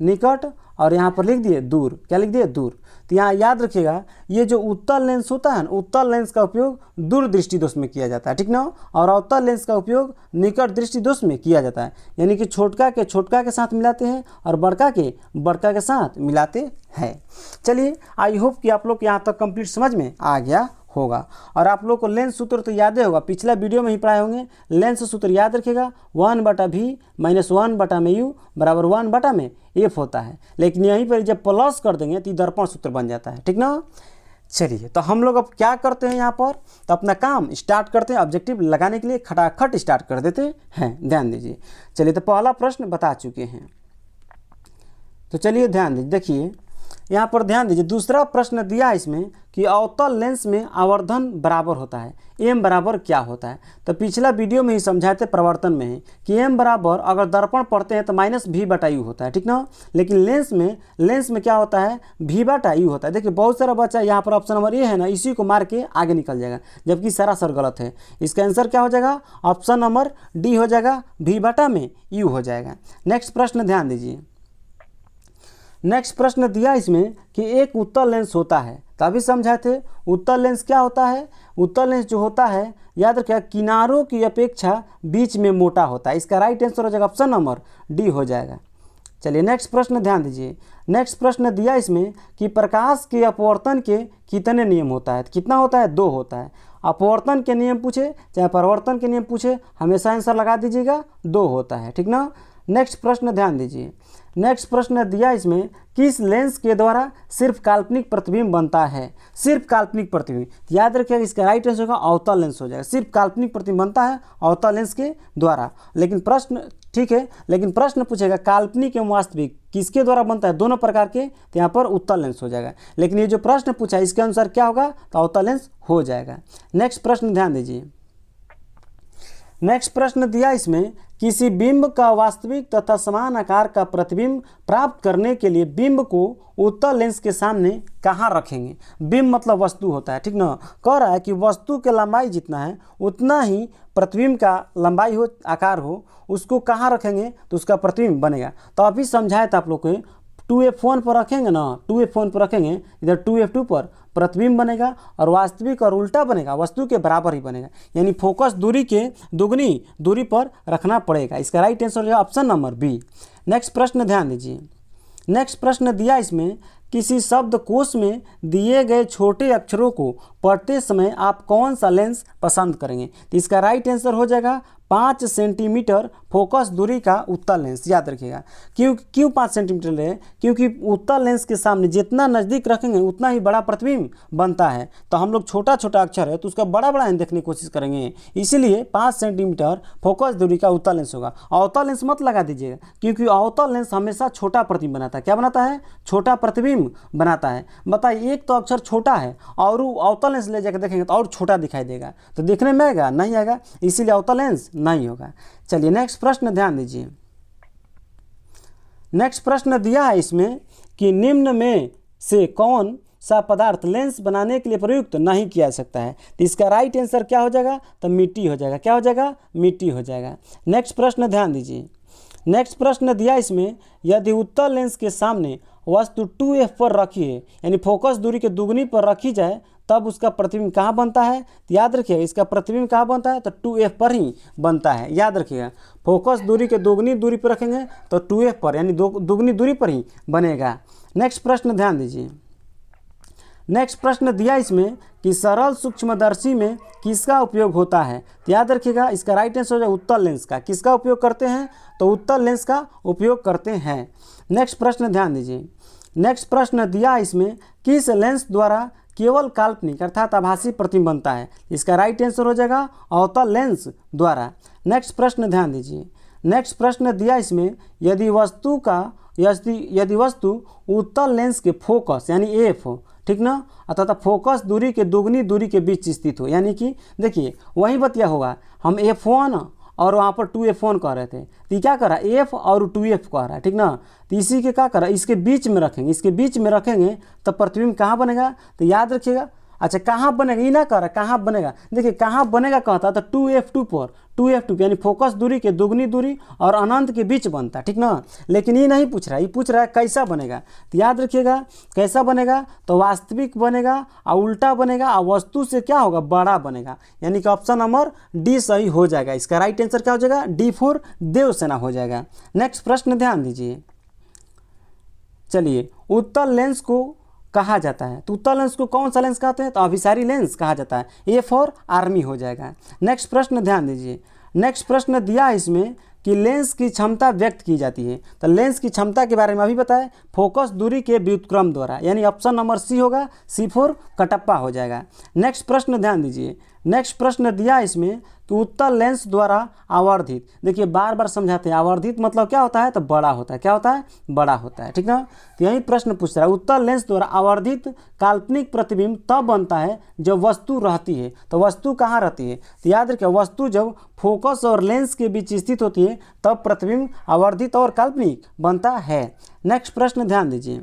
निकट और यहाँ पर लिख दिए दूर। क्या लिख दिए? दूर। तो यहाँ याद रखिएगा ये जो उत्तल लेंस होता है, उत्तल लेंस का उपयोग दूर दृष्टि दोष में किया जाता है, ठीक ना। और अवतल लेंस का उपयोग निकट दृष्टि दोष में किया जाता है, यानी कि छोटका के साथ मिलाते हैं और बड़का के साथ मिलाते हैं। चलिए आई होप कि आप लोग यहाँ तक कंप्लीट समझ में आ गया होगा। और आप लोग को लेंस सूत्र तो याद ही होगा, पिछला वीडियो में ही पढ़ाए होंगे। लेंस सूत्र याद रखिएगा 1/V - 1/μ बराबर 1/F होता है। लेकिन यहीं पर जब प्लस कर देंगे तो दर्पण सूत्र बन जाता है, ठीक ना। चलिए तो हम लोग अब क्या करते हैं यहाँ पर? तो अपना काम स्टार्ट करते हैं, ऑब्जेक्टिव लगाने के लिए खटाखट स्टार्ट कर देते हैं। ध्यान दीजिए। चलिए तो पहला प्रश्न बता चुके हैं, तो चलिए ध्यान दीजिए। देखिए यहाँ पर ध्यान दीजिए, दूसरा प्रश्न दिया है इसमें कि अवतल लेंस में आवर्धन बराबर होता है, m बराबर क्या होता है? तो पिछला वीडियो में ही समझाए थे प्रवर्तन में ही कि m बराबर अगर दर्पण पढ़ते हैं तो -V/U होता है, ठीक ना। लेकिन लेंस में क्या होता है? V/U होता है। देखिए बहुत सारा बच्चा यहाँ पर ऑप्शन नंबर ए है ना, इसी को मार के आगे निकल जाएगा, जबकि सरासर गलत है। इसका आंसर क्या हो जाएगा? ऑप्शन नंबर डी हो जाएगा, V/U हो जाएगा। नेक्स्ट प्रश्न ध्यान दीजिए। नेक्स्ट प्रश्न दिया इसमें कि एक उत्तल लेंस होता है, तभी समझाए थे उत्तल लेंस क्या होता है। उत्तल लेंस जो होता है याद रखिए किनारों की अपेक्षा बीच में मोटा होता है। इसका राइट आंसर हो जाएगा ऑप्शन नंबर डी हो जाएगा। चलिए नेक्स्ट प्रश्न ध्यान दीजिए। नेक्स्ट प्रश्न दिया इसमें कि प्रकाश के अपवर्तन के कितने नियम होता है? कितना होता है? 2 होता है। अपवर्तन के नियम पूछे चाहे परावर्तन के नियम पूछे, हमेशा आंसर लगा दीजिएगा 2 होता है, ठीक ना। नेक्स्ट प्रश्न ध्यान दीजिए। नेक्स्ट प्रश्न दिया इसमें किस लेंस के द्वारा सिर्फ काल्पनिक प्रतिबिंब बनता है? सिर्फ काल्पनिक प्रतिबिंब, याद रखिएगा इसका राइट आंसर होगा अवतल लेंस हो जाएगा। सिर्फ काल्पनिक प्रतिबिंब बनता है अवतल लेंस के द्वारा। लेकिन प्रश्न ठीक है, लेकिन प्रश्न पूछेगा काल्पनिक एवं वास्तविक किसके द्वारा बनता है? दोनों प्रकार के, तो यहाँ पर उत्तल लेंस हो जाएगा। लेकिन ये जो प्रश्न पूछा है इसके अनुसार क्या होगा? तो अवतल लेंस हो जाएगा। नेक्स्ट प्रश्न ध्यान दीजिए। नेक्स्ट प्रश्न दिया इसमें, किसी बिंब का वास्तविक तथा समान आकार का प्रतिबिंब प्राप्त करने के लिए बिंब को उत्तल लेंस के सामने कहाँ रखेंगे। बिंब मतलब वस्तु होता है, ठीक ना। कह रहा है कि वस्तु की लंबाई जितना है उतना ही प्रतिबिंब का लंबाई हो, आकार हो, उसको कहाँ रखेंगे तो उसका प्रतिबिंब बनेगा। तो अभी समझाए था आप लोग को, 2f1 पर रखेंगे ना, 2f1 पर रखेंगे, इधर 2f2 पर प्रतिबिंब बनेगा और वास्तविक और उल्टा बनेगा, वस्तु के बराबर ही बनेगा, यानी फोकस दूरी के दुगनी दूरी पर रखना पड़ेगा। इसका राइट आंसर है ऑप्शन नंबर बी। नेक्स्ट प्रश्न ध्यान दीजिए। नेक्स्ट प्रश्न दिया इसमें, किसी शब्दकोश में दिए गए छोटे अक्षरों को पढ़ते समय आप कौन सा लेंस पसंद करेंगे। तो इसका राइट आंसर हो जाएगा 5 सेंटीमीटर फोकस दूरी का उत्तल लेंस। याद रखिएगा, क्यों 5 सेंटीमीटर ले, क्योंकि उत्तल लेंस के सामने जितना नज़दीक रखेंगे उतना ही बड़ा प्रतिबिंब बनता है। तो हम लोग छोटा छोटा अक्षर है तो उसका बड़ा बड़ा देखने की कोशिश करेंगे, इसीलिए 5 सेंटीमीटर फोकस दूरी का उत्तल लेंस होगा। अवतल लेंस मत लगा दीजिएगा, क्योंकि अवतल लेंस हमेशा छोटा प्रतिबिंब बनाता है। क्या बनाता है? छोटा प्रतिबिंब बनाता है। बताइए, एक तो अक्षर छोटा है और अवतल लेंस ले जाकर देखेंगे तो और छोटा दिखाई देगा, तो देखने में आएगा नहीं आएगा, इसीलिए अवतल लेंस नहीं होगा। चलिए नेक्स्ट प्रश्न ध्यान दीजिए। नेक्स्ट प्रश्न दिया है इसमें कि निम्न में से कौन सा पदार्थ लेंस बनाने के लिए प्रयुक्त नहीं किया जा सकता है। तो इसका राइट आंसर क्या हो जाएगा? तो मिट्टी हो जाएगा। क्या हो जाएगा? मिट्टी हो जाएगा। नेक्स्ट प्रश्न ध्यान दीजिए। नेक्स्ट प्रश्न दिया इसमें, यदि उत्तल लेंस के सामने वस्तु 2f पर रखी है, यानी फोकस दूरी के दुगनी पर रखी जाए, तब उसका प्रतिबिंब कहाँ बनता है? तो याद रखिएगा, इसका प्रतिबिंब कहाँ बनता है? तो 2f पर ही बनता है। याद रखिएगा, फोकस दूरी के दोगुनी दूरी पर रखेंगे तो 2f पर, यानी दुगनी दूरी पर ही बनेगा। नेक्स्ट प्रश्न ध्यान दीजिए। नेक्स्ट प्रश्न दिया इसमें कि सरल सूक्ष्मदर्शी में किसका उपयोग होता है। तो याद रखिएगा, इसका राइट आंसर हो जाए उत्तल लेंस का। किसका उपयोग करते हैं? तो उत्तल लेंस का उपयोग करते हैं। नेक्स्ट प्रश्न ध्यान दीजिए। नेक्स्ट प्रश्न दिया इसमें, किस लेंस द्वारा केवल काल्पनिक अर्थात आभासी प्रतिबिंब बनता है। इसका राइट आंसर हो जाएगा अवतल लेंस द्वारा। नेक्स्ट प्रश्न ध्यान दीजिए। नेक्स्ट प्रश्न दिया इसमें, यदि वस्तु उत्तल लेंस के फोकस यानी एफ, ठीक ना, अर्थात फोकस दूरी के दुगनी दूरी के बीच स्थित हो, यानी कि देखिए वही बतिया होगा, हम f1 और वहाँ पर 2f1 कह रहे थे, तो क्या कर रहा है? f और 2f कह रहा है, ठीक ना। तो इसी के क्या कर रहा है? इसके बीच में रखेंगे, इसके बीच में रखेंगे तो प्रतिबिंब कहाँ बनेगा? तो याद रखिएगा, अच्छा कहाँ बनेगा ये ना कह रहा, कहाँ बनेगा, देखिए कहाँ बनेगा कहता तो 2f2 पर, 2f2 यानी फोकस दूरी के दुगनी दूरी और अनंत के बीच बनता है, ठीक ना। लेकिन ये नहीं पूछ रहा है, ये पूछ रहा है कैसा बनेगा। तो याद रखिएगा, कैसा बनेगा? तो वास्तविक बनेगा और उल्टा बनेगा और वस्तु से क्या होगा? बड़ा बनेगा, यानी कि ऑप्शन नंबर डी सही हो जाएगा। इसका राइट आंसर क्या हो जाएगा? डी फॉर देवसेना हो जाएगा। नेक्स्ट प्रश्न ध्यान दीजिए। चलिए, उत्तल लेंस को कहा जाता है, तो उत्तल लेंस को कौन सा लेंस कहते हैं? तो अभिसारी लेंस कहा जाता है। ए फॉर आर्मी हो जाएगा। नेक्स्ट प्रश्न ध्यान दीजिए। नेक्स्ट प्रश्न दिया है इसमें कि लेंस की क्षमता व्यक्त की जाती है। तो लेंस की क्षमता के बारे में अभी बताएं, फोकस दूरी के व्युत्क्रम द्वारा, यानी ऑप्शन नंबर सी होगा, सी फॉर कटप्पा हो जाएगा। नेक्स्ट प्रश्न ध्यान दीजिए। नेक्स्ट प्रश्न दिया है इसमें कि उत्तल लेंस द्वारा आवर्धित, देखिए बार बार समझाते हैं, आवर्धित मतलब क्या होता है? तो बड़ा होता है। क्या होता है? बड़ा होता है, ठीक ना। तो यही प्रश्न पूछ रहा है, उत्तल लेंस द्वारा आवर्धित काल्पनिक प्रतिबिंब तब बनता है जब वस्तु रहती है। तो वस्तु कहाँ रहती है? तो याद रखिए, वस्तु जब फोकस और लेंस के बीच स्थित होती है तब प्रतिबिंब आवर्धित और काल्पनिक बनता है। नेक्स्ट प्रश्न ध्यान दीजिए।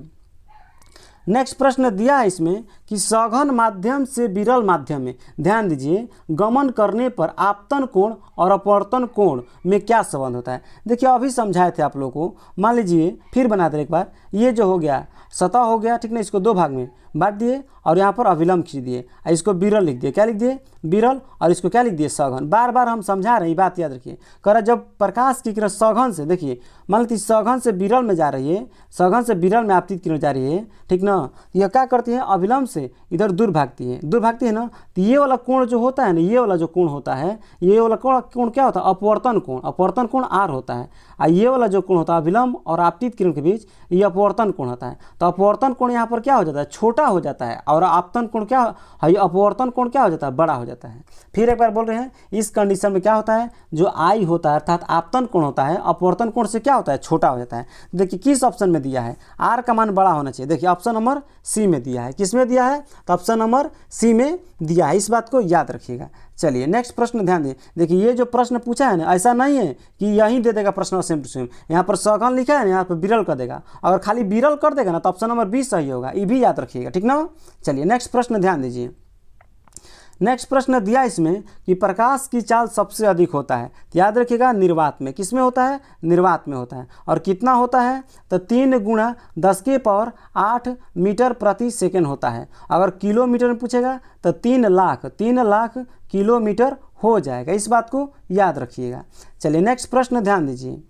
नेक्स्ट प्रश्न दिया है इसमें कि सघन माध्यम से विरल माध्यम में, ध्यान दीजिए, गमन करने पर आपतन कोण और अपवर्तन कोण में क्या संबंध होता है। देखिए अभी समझाए थे आप लोगों को, मान लीजिए फिर बना दे एक बार, ये जो हो गया सतह हो गया, ठीक ना, इसको दो भाग में बांट दिए और यहाँ पर अविलंब खींच दिए, इसको विरल लिख दिए। क्या लिख दिए? विरल, और इसको क्या लिख दिए? सघन। बार बार हम समझा रहे हैं, बात याद रखिए। कह रहा जब प्रकाश की किरण सघन से, देखिए मान लीजिए सघन से विरल में जा रही है, सघन से विरल में आपतित किरण जा रही है, ठीक ना, यह क्या करती है? अविलंब से इधर दूर भागती है, दूर भागती है ना। तो ये वाला कोण जो होता है ना, ये वाला जो कोण होता है, ये वाला कोण क्या होता है? अपवर्तन कोण। अपवर्तन कोण आर होता है। और ये वाला जो कोण होता है अविलंब और आपतित किरण के बीच, ये अपवर्तन कोण होता है। तो अपवर्तन कोण यहाँ पर क्या हो जाता है? छोटा छोटा हो जाता है और आपतन कोण क्या है, अपवर्तन कोण क्या हो जाता है, बड़ा हो जाता है। फिर एक बार बोल रहे हैं, इस कंडीशन में क्या होता है, जो आई होता है अर्थात आपतन कोण होता है अपवर्तन कोण से क्या होता है, छोटा हो जाता है। देखिए किस ऑप्शन में दिया है, आर का मान बड़ा होना चाहिए। देखिए ऑप्शन नंबर सी में दिया है, किस में दिया है, तो ऑप्शन नंबर सी में दिया है, इस बात को याद रखिएगा। चलिए नेक्स्ट प्रश्न ध्यान दें। देखिए ये जो प्रश्न पूछा है ना, ऐसा नहीं है कि यहीं दे देगा प्रश्न सेम टू सेम, यहाँ पर सघन लिखा है ना, यहाँ पर विरल कर देगा। अगर खाली विरल कर देगा ना तो ऑप्शन नंबर 20 सही होगा, ये भी याद रखिएगा, ठीक ना। चलिए नेक्स्ट प्रश्न ध्यान दीजिए। नेक्स्ट प्रश्न दिया इसमें कि प्रकाश की चाल सबसे अधिक होता है, तो याद रखिएगा निर्वात में, किस में होता है, निर्वात में होता है। और कितना होता है, तो 3 × 10⁸ मीटर प्रति सेकेंड होता है। अगर किलोमीटर में पूछेगा तो 3 लाख किलोमीटर हो जाएगा, इस बात को याद रखिएगा। चलिए नेक्स्ट प्रश्न ध्यान दीजिए।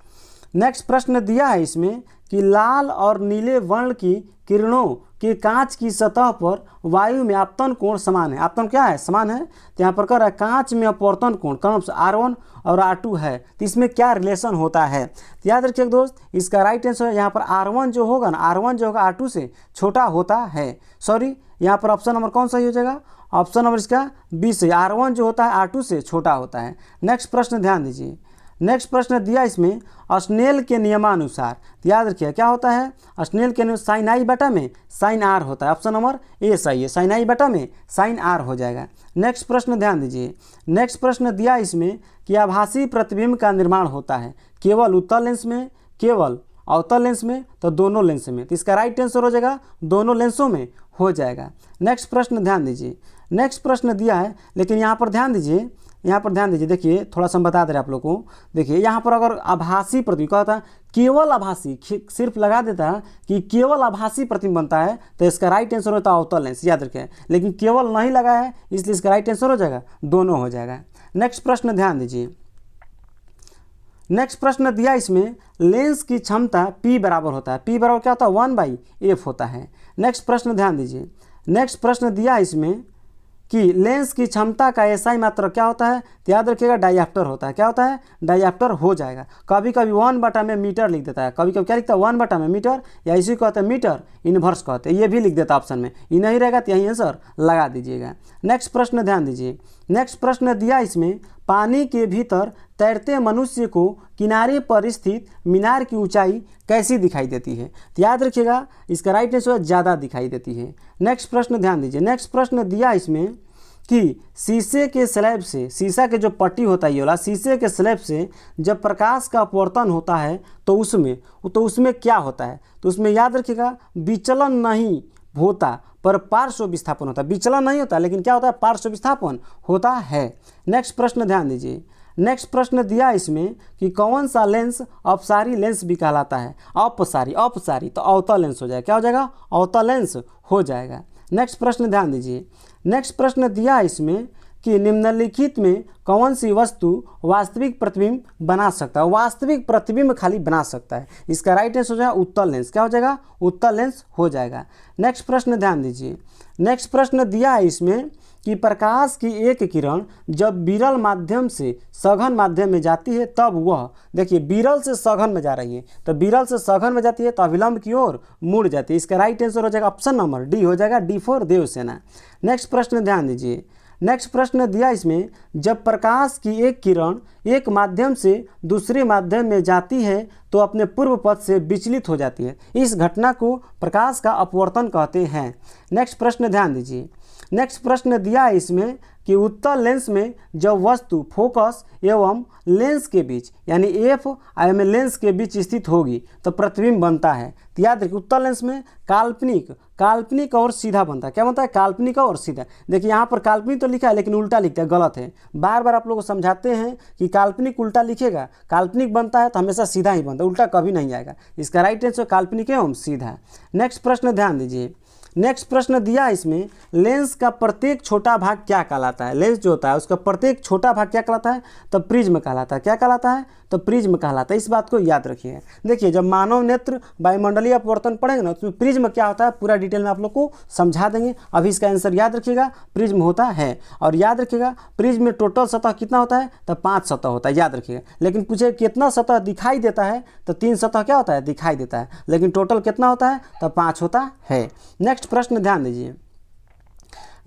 नेक्स्ट प्रश्न दिया है इसमें कि लाल और नीले वर्ण की किरणों के कांच की सतह पर वायु में आपतन कोण समान है। आपतन क्या है, समान है। तो यहाँ पर कह रहा है कांच में अपवर्तन कोण कौन सा, R1 और R2 है, तो इसमें क्या रिलेशन होता है। तो याद रखिए दोस्त, इसका राइट आंसर है यहाँ पर R1 जो होगा ना, R1 जो होगा R2 से छोटा होता है। सॉरी, यहाँ पर ऑप्शन नंबर कौन सही हो जाएगा, ऑप्शन नंबर इसका 20 है, R1 जो होता है R2 से छोटा होता है। नेक्स्ट प्रश्न ध्यान दीजिए। नेक्स्ट प्रश्न दिया इसमें स्नेल के नियमानुसार, तो याद रखिए क्या होता है, स्नेल के साइन आई बटा में साइन आर होता है, ऑप्शन नंबर ए सही है, साइन आई बटा में साइन आर हो जाएगा। नेक्स्ट प्रश्न ध्यान दीजिए। नेक्स्ट प्रश्न दिया इसमें कि आभासी प्रतिबिंब का निर्माण होता है केवल उत्तल लेंस में, केवल अवतल लेंस में, तो दोनों लेंस में। तो इसका राइट आंसर हो जाएगा दोनों लेंसों में हो जाएगा। नेक्स्ट प्रश्न ध्यान दीजिए। नेक्स्ट प्रश्न दिया है, लेकिन यहाँ पर ध्यान दीजिए, यहाँ पर ध्यान दीजिए। देखिए थोड़ा सा हम बता दे रहे हैं आप लोग को। देखिए यहाँ पर अगर आभासी प्रतिबिंब क्या होता है, केवल आभासी सिर्फ लगा देता है कि केवल आभासी प्रतिबिंब बनता है, तो इसका राइट आंसर होता है अवतल लेंस, याद रखें। लेकिन केवल नहीं लगा है इसलिए इसका राइट आंसर हो जाएगा दोनों हो जाएगा। नेक्स्ट प्रश्न ध्यान दीजिए। नेक्स्ट प्रश्न दिया इसमें लेंस की क्षमता P बराबर होता है, P बराबर क्या होता है 1/f होता है। नेक्स्ट प्रश्न ध्यान दीजिए। नेक्स्ट प्रश्न दिया इसमें कि लेंस की क्षमता का एसआई मात्रक क्या होता है, तो याद रखिएगा डायप्टर होता है। क्या होता है, डायप्टर हो जाएगा। कभी कभी 1/मीटर लिख देता है, कभी कभी क्या लिखता है 1/मीटर, या इसी को कहते हैं मीटर इनवर्स कहते हैं, ये भी लिख देता है ऑप्शन में। ये नहीं रहेगा तो यही आंसर लगा दीजिएगा। नेक्स्ट प्रश्न ध्यान दीजिए। नेक्स्ट प्रश्न दिया इसमें पानी के भीतर तैरते मनुष्य को किनारे पर स्थित मीनार की ऊंचाई कैसी दिखाई देती है, तो याद रखिएगा इसका राइट आंसर ज़्यादा दिखाई देती है। नेक्स्ट प्रश्न ध्यान दीजिए। नेक्स्ट प्रश्न दिया इसमें कि शीशे के स्लैब से, शीशा के जो पट्टी होता है ये वाला, शीशे के स्लैब से जब प्रकाश का अपवर्तन होता है तो उसमें क्या होता है, तो उसमें याद रखिएगा विचलन नहीं होता पर पार्श्व विस्थापन होता है। विचलन नहीं होता लेकिन क्या होता है, पार्श्व विस्थापन होता है। नेक्स्ट प्रश्न ध्यान दीजिए। नेक्स्ट प्रश्न दिया इसमें कि कौन सा लेंस अपसारी लेंस भी कहलाता है। अपसारी तो अवतल लेंस हो जाएगा, क्या हो जाएगा, अवतल लेंस हो जाएगा। नेक्स्ट प्रश्न ध्यान दीजिए। नेक्स्ट प्रश्न दिया इसमें कि निम्नलिखित में कौन सी वस्तु वास्तविक प्रतिबिंब बना सकता है, वास्तविक प्रतिबिंब खाली बना सकता है। इसका राइट आंसर हो जाएगा उत्तल लेंस, क्या हो जाएगा, उत्तल लेंस हो जाएगा। नेक्स्ट प्रश्न ध्यान दीजिए। नेक्स्ट प्रश्न दिया है इसमें कि प्रकाश की एक किरण जब विरल माध्यम से सघन माध्यम में जाती है तब वह, देखिए विरल से सघन में जा रही है, तो विरल से सघन में जाती है तो अविलंब की ओर मुड़ जाती है। इसका राइट आंसर हो जाएगा ऑप्शन नंबर डी हो जाएगा, डी फॉर देवसेना। नेक्स्ट प्रश्न ध्यान दीजिए। नेक्स्ट प्रश्न दिया इसमें जब प्रकाश की एक किरण एक माध्यम से दूसरे माध्यम में जाती है तो अपने पूर्व पथ से विचलित हो जाती है। इस घटना को प्रकाश का अपवर्तन कहते हैं। नेक्स्ट प्रश्न ध्यान दीजिए। नेक्स्ट प्रश्न दिया है इसमें कि उत्तल लेंस में जब वस्तु फोकस एवं लेंस के बीच यानी एफ एवं लेंस के बीच स्थित होगी तो प्रतिबिंब बनता है। तो याद रखिए उत्तल लेंस में काल्पनिक और सीधा बनता है। क्या बनता है, काल्पनिक और सीधा। देखिए यहाँ पर काल्पनिक तो लिखा है लेकिन उल्टा लिखता है, गलत है। बार बार आप लोगों को समझाते हैं कि काल्पनिक उल्टा लिखेगा, काल्पनिक बनता है तो हमेशा सीधा ही बनता है, उल्टा कभी नहीं आएगा। इसका राइट आंसर काल्पनिक एवं सीधा। नेक्स्ट प्रश्न ध्यान दीजिए। नेक्स्ट प्रश्न दिया इसमें लेंस का प्रत्येक छोटा भाग क्या कहलाता है। लेंस जो होता है उसका प्रत्येक छोटा भाग क्या कहलाता है, तो प्रिज्म कहलाता है। क्या कहलाता है, तो प्रिज्म कहलाता है। इस बात को याद रखिए। देखिए जब मानव नेत्र वायुमंडलीय अपवर्तन पढ़ेंगे ना उसमें प्रिज्म क्या होता है पूरा डिटेल में आप लोग को समझा देंगे। अभी इसका आंसर याद रखिएगा, प्रिज्म होता है। और याद रखिएगा प्रिज्म में टोटल सतह कितना होता है, तो 5 सतह होता है, याद रखिएगा। लेकिन पूछे कितना सतह दिखाई देता है, तो 3 सतह क्या होता है, दिखाई देता है। लेकिन टोटल कितना होता है, तो 5 होता है। नेक्स्ट नेक्स्ट प्रश्न ध्यान दीजिए,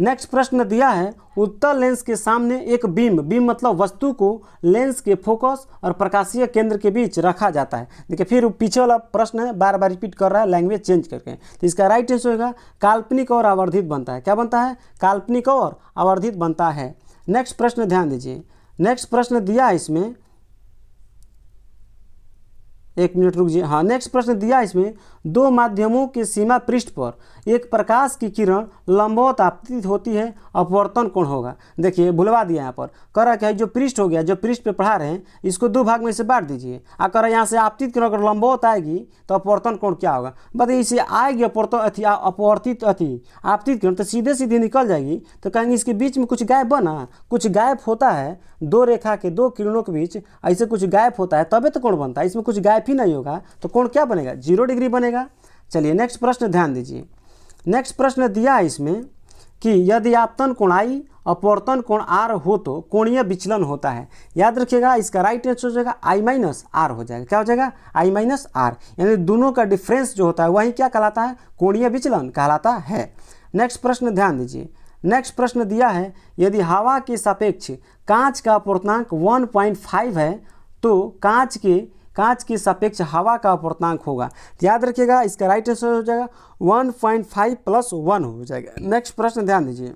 नेक्स्ट प्रश्न दिया है उत्तल लेंस के सामने एक बीम, बीम मतलब वस्तु को लेंस के फोकस और प्रकाशीय केंद्र के बीच रखा जाता है। देखिए फिर पीछे वाला प्रश्न है, बार बार रिपीट कर रहा है लैंग्वेज चेंज करके, तो इसका राइट आंसर होगा काल्पनिक और आवर्धित बनता है। क्या बनता है? काल्पनिक और आवर्धित बनता है। नेक्स्ट प्रश्न ध्यान दीजिए, नेक्स्ट प्रश्न दिया है इसमें, एक मिनट रुक जाइए, हाँ नेक्स्ट प्रश्न दिया है इसमें, दो माध्यमों के सीमा पृष्ठ पर एक प्रकाश की किरण लंबवत आपतित होती है, अपवर्तन कोण होगा। देखिए भुलवा दिया यहाँ पर, कह रहा है जो पृष्ठ हो गया, जो पृष्ठ पे पढ़ा रहे हैं इसको दो भाग में से बांट दीजिए, और कह रहा है यहाँ से आपतित किरण अगर लंबवत आएगी तो अपवर्तन कोण क्या होगा। बताइए इसे आएगी अपवर्तित आपतित किरण तो सीधे सीधे निकल जाएगी, तो कहेंगे इसके बीच में कुछ गैप बना, कुछ गैप होता है, दो रेखा के दो किरणों के बीच ऐसे कुछ गैप होता है तभी तो कोण बनता है, इसमें कुछ गैप ही नहीं होगा तो कोण क्या बनेगा? 0 डिग्री बनेगा। चलिए नेक्स्ट प्रश्न ध्यान दीजिए, नेक्स्ट प्रश्न दिया है इसमें कि यदि आपतन कोण I अपवर्तन कोण R हो तो कोणीय विचलन होता है। याद रखिएगा इसका राइट आंसर हो जाएगा I माइनस R हो जाएगा। क्या हो जाएगा? I माइनस R, यानी दोनों का डिफरेंस जो होता है वही क्या कहलाता है? कोणीय विचलन कहलाता है। नेक्स्ट प्रश्न ध्यान दीजिए, नेक्स्ट प्रश्न दिया है यदि हवा के सापेक्ष कांच का अपवर्तनांक 1.5 है तो कांच के सापेक्ष हवा का अपवर्तनांक होगा। तो याद रखिएगा इसका राइट आंसर हो जाएगा 1.5 + 1 हो जाएगा। नेक्स्ट प्रश्न ध्यान दीजिए,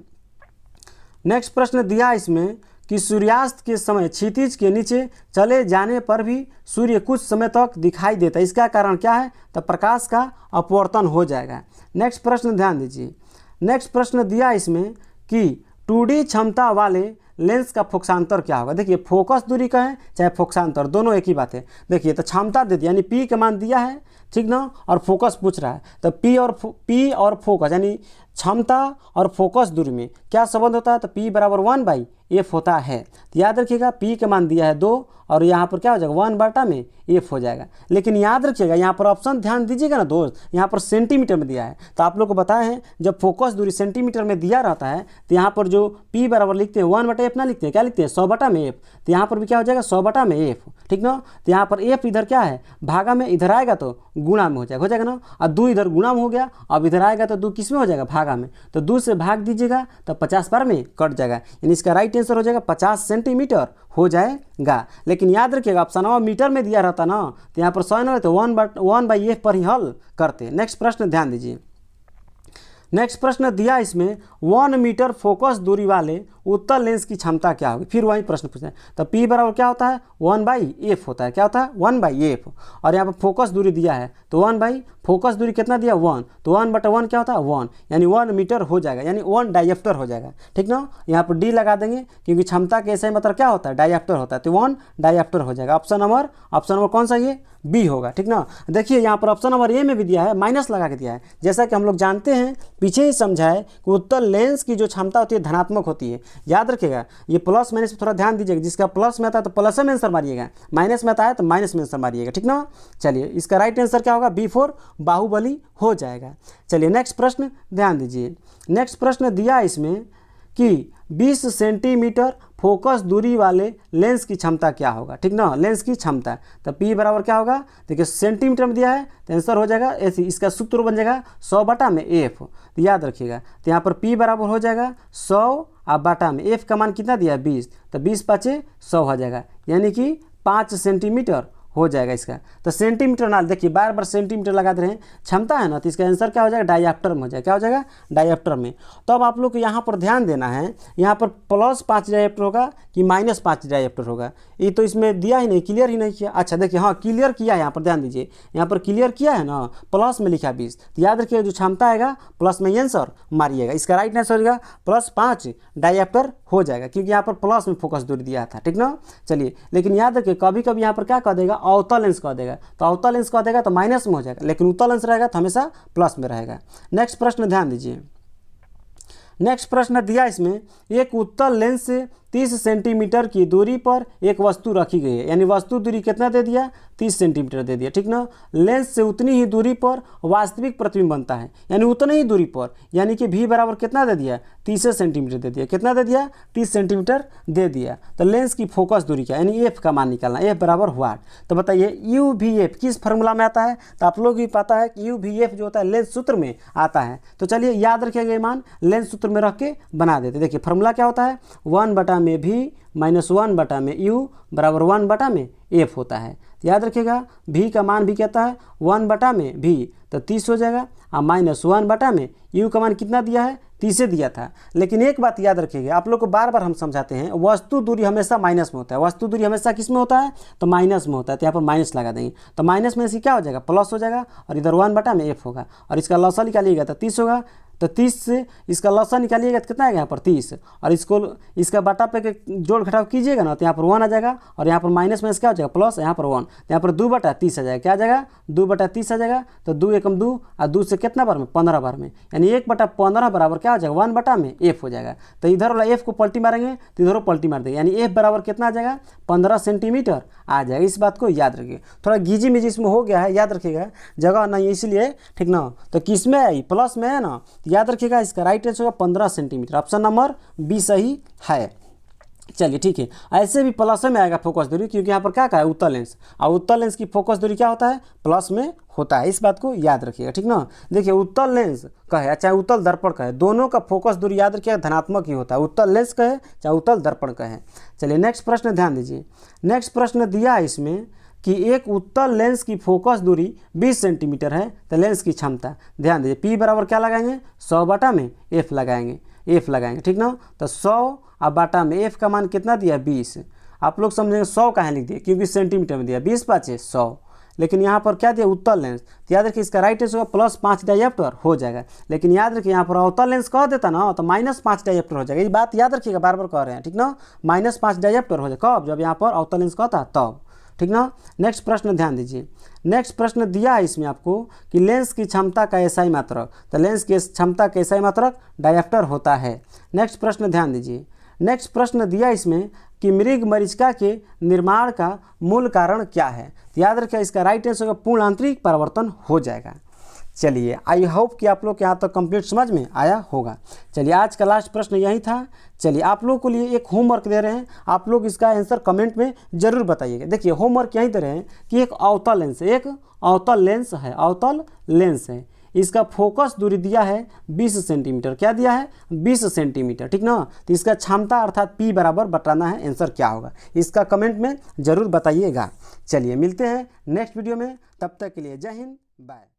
नेक्स्ट प्रश्न दिया इसमें कि सूर्यास्त के समय क्षितिज के नीचे चले जाने पर भी सूर्य कुछ समय तक दिखाई देता है, इसका कारण क्या है? तो प्रकाश का अपवर्तन हो जाएगा। नेक्स्ट प्रश्न ध्यान दीजिए, नेक्स्ट प्रश्न दिया इसमें कि 2D क्षमता वाले लेंस का फोकसांतर क्या होगा। देखिए फोकस दूरी का है चाहे फोकसांतर, दोनों एक ही बात है। देखिए तो क्षमता दे दिया यानी P का मान दिया है, ठीक ना, और फोकस पूछ रहा है, तो P और फोकस यानी क्षमता और फोकस दूरी में क्या संबंध होता है? तो P = 1/f होता है। तो याद रखिएगा P का मान दिया है 2 और यहाँ पर क्या हो जाएगा? 1/f हो जाएगा। लेकिन याद रखिएगा यहाँ पर ऑप्शन ध्यान दीजिएगा ना दोस्त, यहाँ पर सेंटीमीटर में दिया है, तो आप लोग को बताए हैं जब फोकस दूरी सेंटीमीटर में दिया रहता है तो यहाँ पर जो P बराबर लिखते हैं 1/f ना लिखते हैं, क्या लिखते हैं? 100/f। तो यहाँ पर भी क्या हो जाएगा? 100/f, ठीक ना। तो यहाँ पर f इधर क्या है? भागा में, इधर आएगा तो गुणा में हो जाएगा ना, और 2 इधर गुणा में हो गया, अब इधर आएगा तो 2 किस में हो जाएगा? भागा में, तो 2 से भाग दीजिएगा तो 50 बार में कट जाएगा, यानी इसका राइट आंसर हो जाएगा 50 सेंटीमीटर हो जाएगा। लेकिन याद रखिएगा ऑप्शन मीटर में दिया रहता ना, तो यहाँ पर 100 ना तो 1/f पर ही हल करते। नेक्स्ट प्रश्न ध्यान दीजिए, नेक्स्ट प्रश्न दिया इसमें 1 मीटर फोकस दूरी वाले उत्तल लेंस की क्षमता क्या होगी। फिर वही प्रश्न पूछते हैं, तो P बराबर क्या होता है? 1/f होता है। क्या होता है? 1/f। और यहाँ पर फोकस दूरी दिया है तो फोकस दूरी कितना दिया? 1, तो 1/1 क्या होता है? 1, यानी 1 मीटर हो जाएगा, यानी 1 डायप्टर हो जाएगा, ठीक ना। यहाँ पर D लगा देंगे क्योंकि क्षमता के ऐसे मतलब क्या होता है? डायप्टर होता है, तो 1 डायप्टर हो जाएगा। ऑप्शन नंबर कौन सा ये? B होगा, ठीक ना। देखिए यहाँ पर ऑप्शन नंबर A में भी दिया है, माइनस लगा के दिया है। जैसा कि हम लोग जानते हैं, पीछे ही समझाए कि उत्तल लेंस की जो क्षमता होती है धनात्मक होती है। याद रखिएगा ये प्लस माइनस पे थोड़ा ध्यान दीजिएगा, जिसका प्लस में आता है तो प्लस में आंसर मारिएगा, माइनस में आता है तो माइनस में आंसर मारिएगा, ठीक ना। चलिए इसका राइट आंसर क्या होगा? B4 बाहुबली हो जाएगा। चलिए नेक्स्ट प्रश्न ध्यान दीजिए, नेक्स्ट प्रश्न दिया इसमें कि 20 सेंटीमीटर फोकस दूरी वाले लेंस की क्षमता क्या होगा, ठीक ना, लेंस की क्षमता। तो P बराबर क्या होगा? देखिए सेंटीमीटर में दिया है तो आंसर हो जाएगा ऐसे, इसका सूत्र बन जाएगा 100/f। तो याद रखिएगा, तो यहाँ पर P बराबर हो जाएगा 100 और बटा में f का मान कितना दिया है? 20, तो 20 × 5 = 100 हो जाएगा, यानी कि 5 सेंटीमीटर हो जाएगा इसका। तो सेंटीमीटर ना देखिए बार बार सेंटीमीटर लगा दे रहे हैं, क्षमता है ना, तो इसका आंसर क्या हो जाएगा? डायप्टर में हो जाएगा। क्या हो जाएगा? डायप्टर में। तो अब आप लोग को यहाँ पर ध्यान देना है, यहाँ पर +5 डायप्टर होगा कि -5 डायप्टर होगा, ये तो इसमें दिया ही नहीं, क्लियर ही नहीं किया। अच्छा देखिए हाँ क्लियर किया है, यहाँ पर ध्यान दीजिए, यहाँ पर क्लियर किया है ना, प्लस में लिखा 20, तो याद रखिए जो क्षमता आएगा प्लस में आंसर मारिएगा। इसका राइट आंसर होगा +5 डायप्टर हो जाएगा, क्योंकि यहाँ पर प्लस में फोकस दूरी दिया था, ठीक ना। चलिए लेकिन याद रखिए कभी कभी यहाँ पर क्या कह देगा? अवतल लेंस कह देगा, तो अवतल लेंस कह देगा तो माइनस में हो जाएगा, लेकिन उत्तल लेंस रहेगा तो हमेशा प्लस में रहेगा। नेक्स्ट प्रश्न ध्यान दीजिए, नेक्स्ट प्रश्न दिया इसमें एक उत्तल लेंस से 30 सेंटीमीटर की दूरी पर एक वस्तु रखी गई है, यानी वस्तु दूरी कितना दे दिया, 30 सेंटीमीटर दे दिया, ठीक ना। लेंस से उतनी ही दूरी पर वास्तविक प्रतिबिंब बनता है, यानी उतनी ही दूरी पर, यानी कि v बराबर कितना दे दिया, 30 सेंटीमीटर दे दिया, कितना दे दिया, 30 सेंटीमीटर दे दिया। तो लेंस की फोकस दूरी क्या, यानी f का मान निकालना, f बराबर व्हाट। तो बताइए UVF किस फार्मूला में आता है, तो आप लोग भी पता है कि UVF जो होता है लेंस सूत्र में आता है। तो चलिए याद रखिएगा ये मान, लेंस सूत्र में रख के बना देते। देखिए फार्मूला क्या होता है, 1/v माइनस 1/u बराबर 1/f होता है। तो याद रखिएगा v का मान भी कहता है 1/v, तो 30 हो जाएगा, और माइनस 1/u का मान कितना दिया है, 30 दिया था। लेकिन एक बात याद रखिएगा, आप लोग को बार बार हम समझाते हैं, वस्तु दूरी हमेशा माइनस में होता है, वस्तु दूरी हमेशा किस में होता है, तो माइनस में होता है। तो यहाँ पर माइनस लगा देंगे, तो माइनस में से क्या हो जाएगा, प्लस हो जाएगा, और इधर 1/f होगा, और इसका लसा निकालिएगा तो 30 होगा। तो 30 से इसका लसा निकालिएगा तो कितना आएगा यहाँ पर 30, और इसको इसका बाटा पे के जोड़ घटाव कीजिएगा ना, तो यहाँ पर 1 आ जाएगा, और यहाँ पर माइनस में क्या हो जाएगा, प्लस, यहाँ पर 1, तो यहाँ पर 2/30 आ जाएगा, क्या आ जाएगा, 2/30 आ जाएगा। तो 2 एकम 2, और 2 से कितना बार में, 15 बार में, यानी 1/15 बराबर क्या हो जाएगा, 1/f हो जाएगा। तो इधर वाला f को पलटी मारेंगे तो इधर पलटी मार देंगे, यानी f बराबर कितना आ जाएगा, 15 सेंटीमीटर आ जाएगा। इस बात को याद रखिए, थोड़ा गीजी मिजी इसमें हो गया है, याद रखिएगा, जगह नहीं इसलिए, ठीक ना। तो किस में है, प्लस में है ना, याद रखिएगा इसका राइट आंसर होगा 15 सेंटीमीटर, ऑप्शन नंबर बी सही है। चलिए ठीक है, ऐसे भी प्लस में आएगा फोकस दूरी, क्योंकि यहाँ पर क्या है, उत्तल लेंस, और उत्तल लेंस की फोकस दूरी क्या होता है, प्लस में होता है। इस बात को याद रखिएगा, ठीक ना। देखिए उत्तल लेंस का है चाहे उत्तल दर्पण का है, दोनों का फोकस दूरी याद रखिएगा धनात्मक ही होता है, उत्तल लेंस का है चाहे उत्तल दर्पण का है। चलिए नेक्स्ट प्रश्न ध्यान दीजिए, नेक्स्ट प्रश्न दिया है इसमें कि एक उत्तल लेंस की फोकस दूरी 20 सेंटीमीटर है, तो लेंस की क्षमता ध्यान दीजिए, P बराबर क्या लगाएंगे, 100/f लगाएंगे, f लगाएंगे, ठीक ना। तो 100/f का मान कितना दिया, 20। आप लोग समझेंगे 100 कहाँ लिख दिए, क्योंकि सेंटीमीटर में दिया, 20×5 = 100, लेकिन यहाँ पर क्या दिया, उत्तल लेंस। तो याद रखिए इसका राइट आंसर होगा +5 डायप्टर हो जाएगा, लेकिन याद रखिए यहाँ पर अवतल लेंस कह देता ना तो -5 डायप्टर हो जाएगा। ये बात याद रखिएगा, बार बार कह रहे हैं, ठीक ना, -5 डायप्टर हो जाएगा, कब, जब यहाँ पर अवतल लेंस कहता तब, ठीक ना। नेक्स्ट प्रश्न ध्यान दीजिए, नेक्स्ट प्रश्न दिया है इसमें आपको कि लेंस की क्षमता का एसआई मात्रक, तो लेंस की क्षमता का एसआई मात्रक डायप्टर होता है। नेक्स्ट प्रश्न ध्यान दीजिए, नेक्स्ट प्रश्न दिया इसमें कि मृग मरीचिका के निर्माण का मूल कारण क्या है, तो याद रखिए इसका राइट आंसर होगा पूर्ण आंतरिक परिवर्तन हो जाएगा। चलिए आई होप कि आप लोग यहाँ तक कंप्लीट समझ में आया होगा। चलिए आज का लास्ट प्रश्न यही था। चलिए आप लोगों के लिए एक होमवर्क दे रहे हैं, आप लोग इसका आंसर कमेंट में जरूर बताइएगा। देखिए होमवर्क यही दे रहे हैं कि एक अवतल लेंस, एक अवतल लेंस है, अवतल लेंस है, इसका फोकस दूरी दिया है 20 सेंटीमीटर, क्या दिया है 20 सेंटीमीटर, ठीक ना। तो इसका क्षमता अर्थात P बराबर बताना है, आंसर क्या होगा इसका कमेंट में जरूर बताइएगा। चलिए मिलते हैं नेक्स्ट वीडियो में, तब तक के लिए जय हिंद, बाय।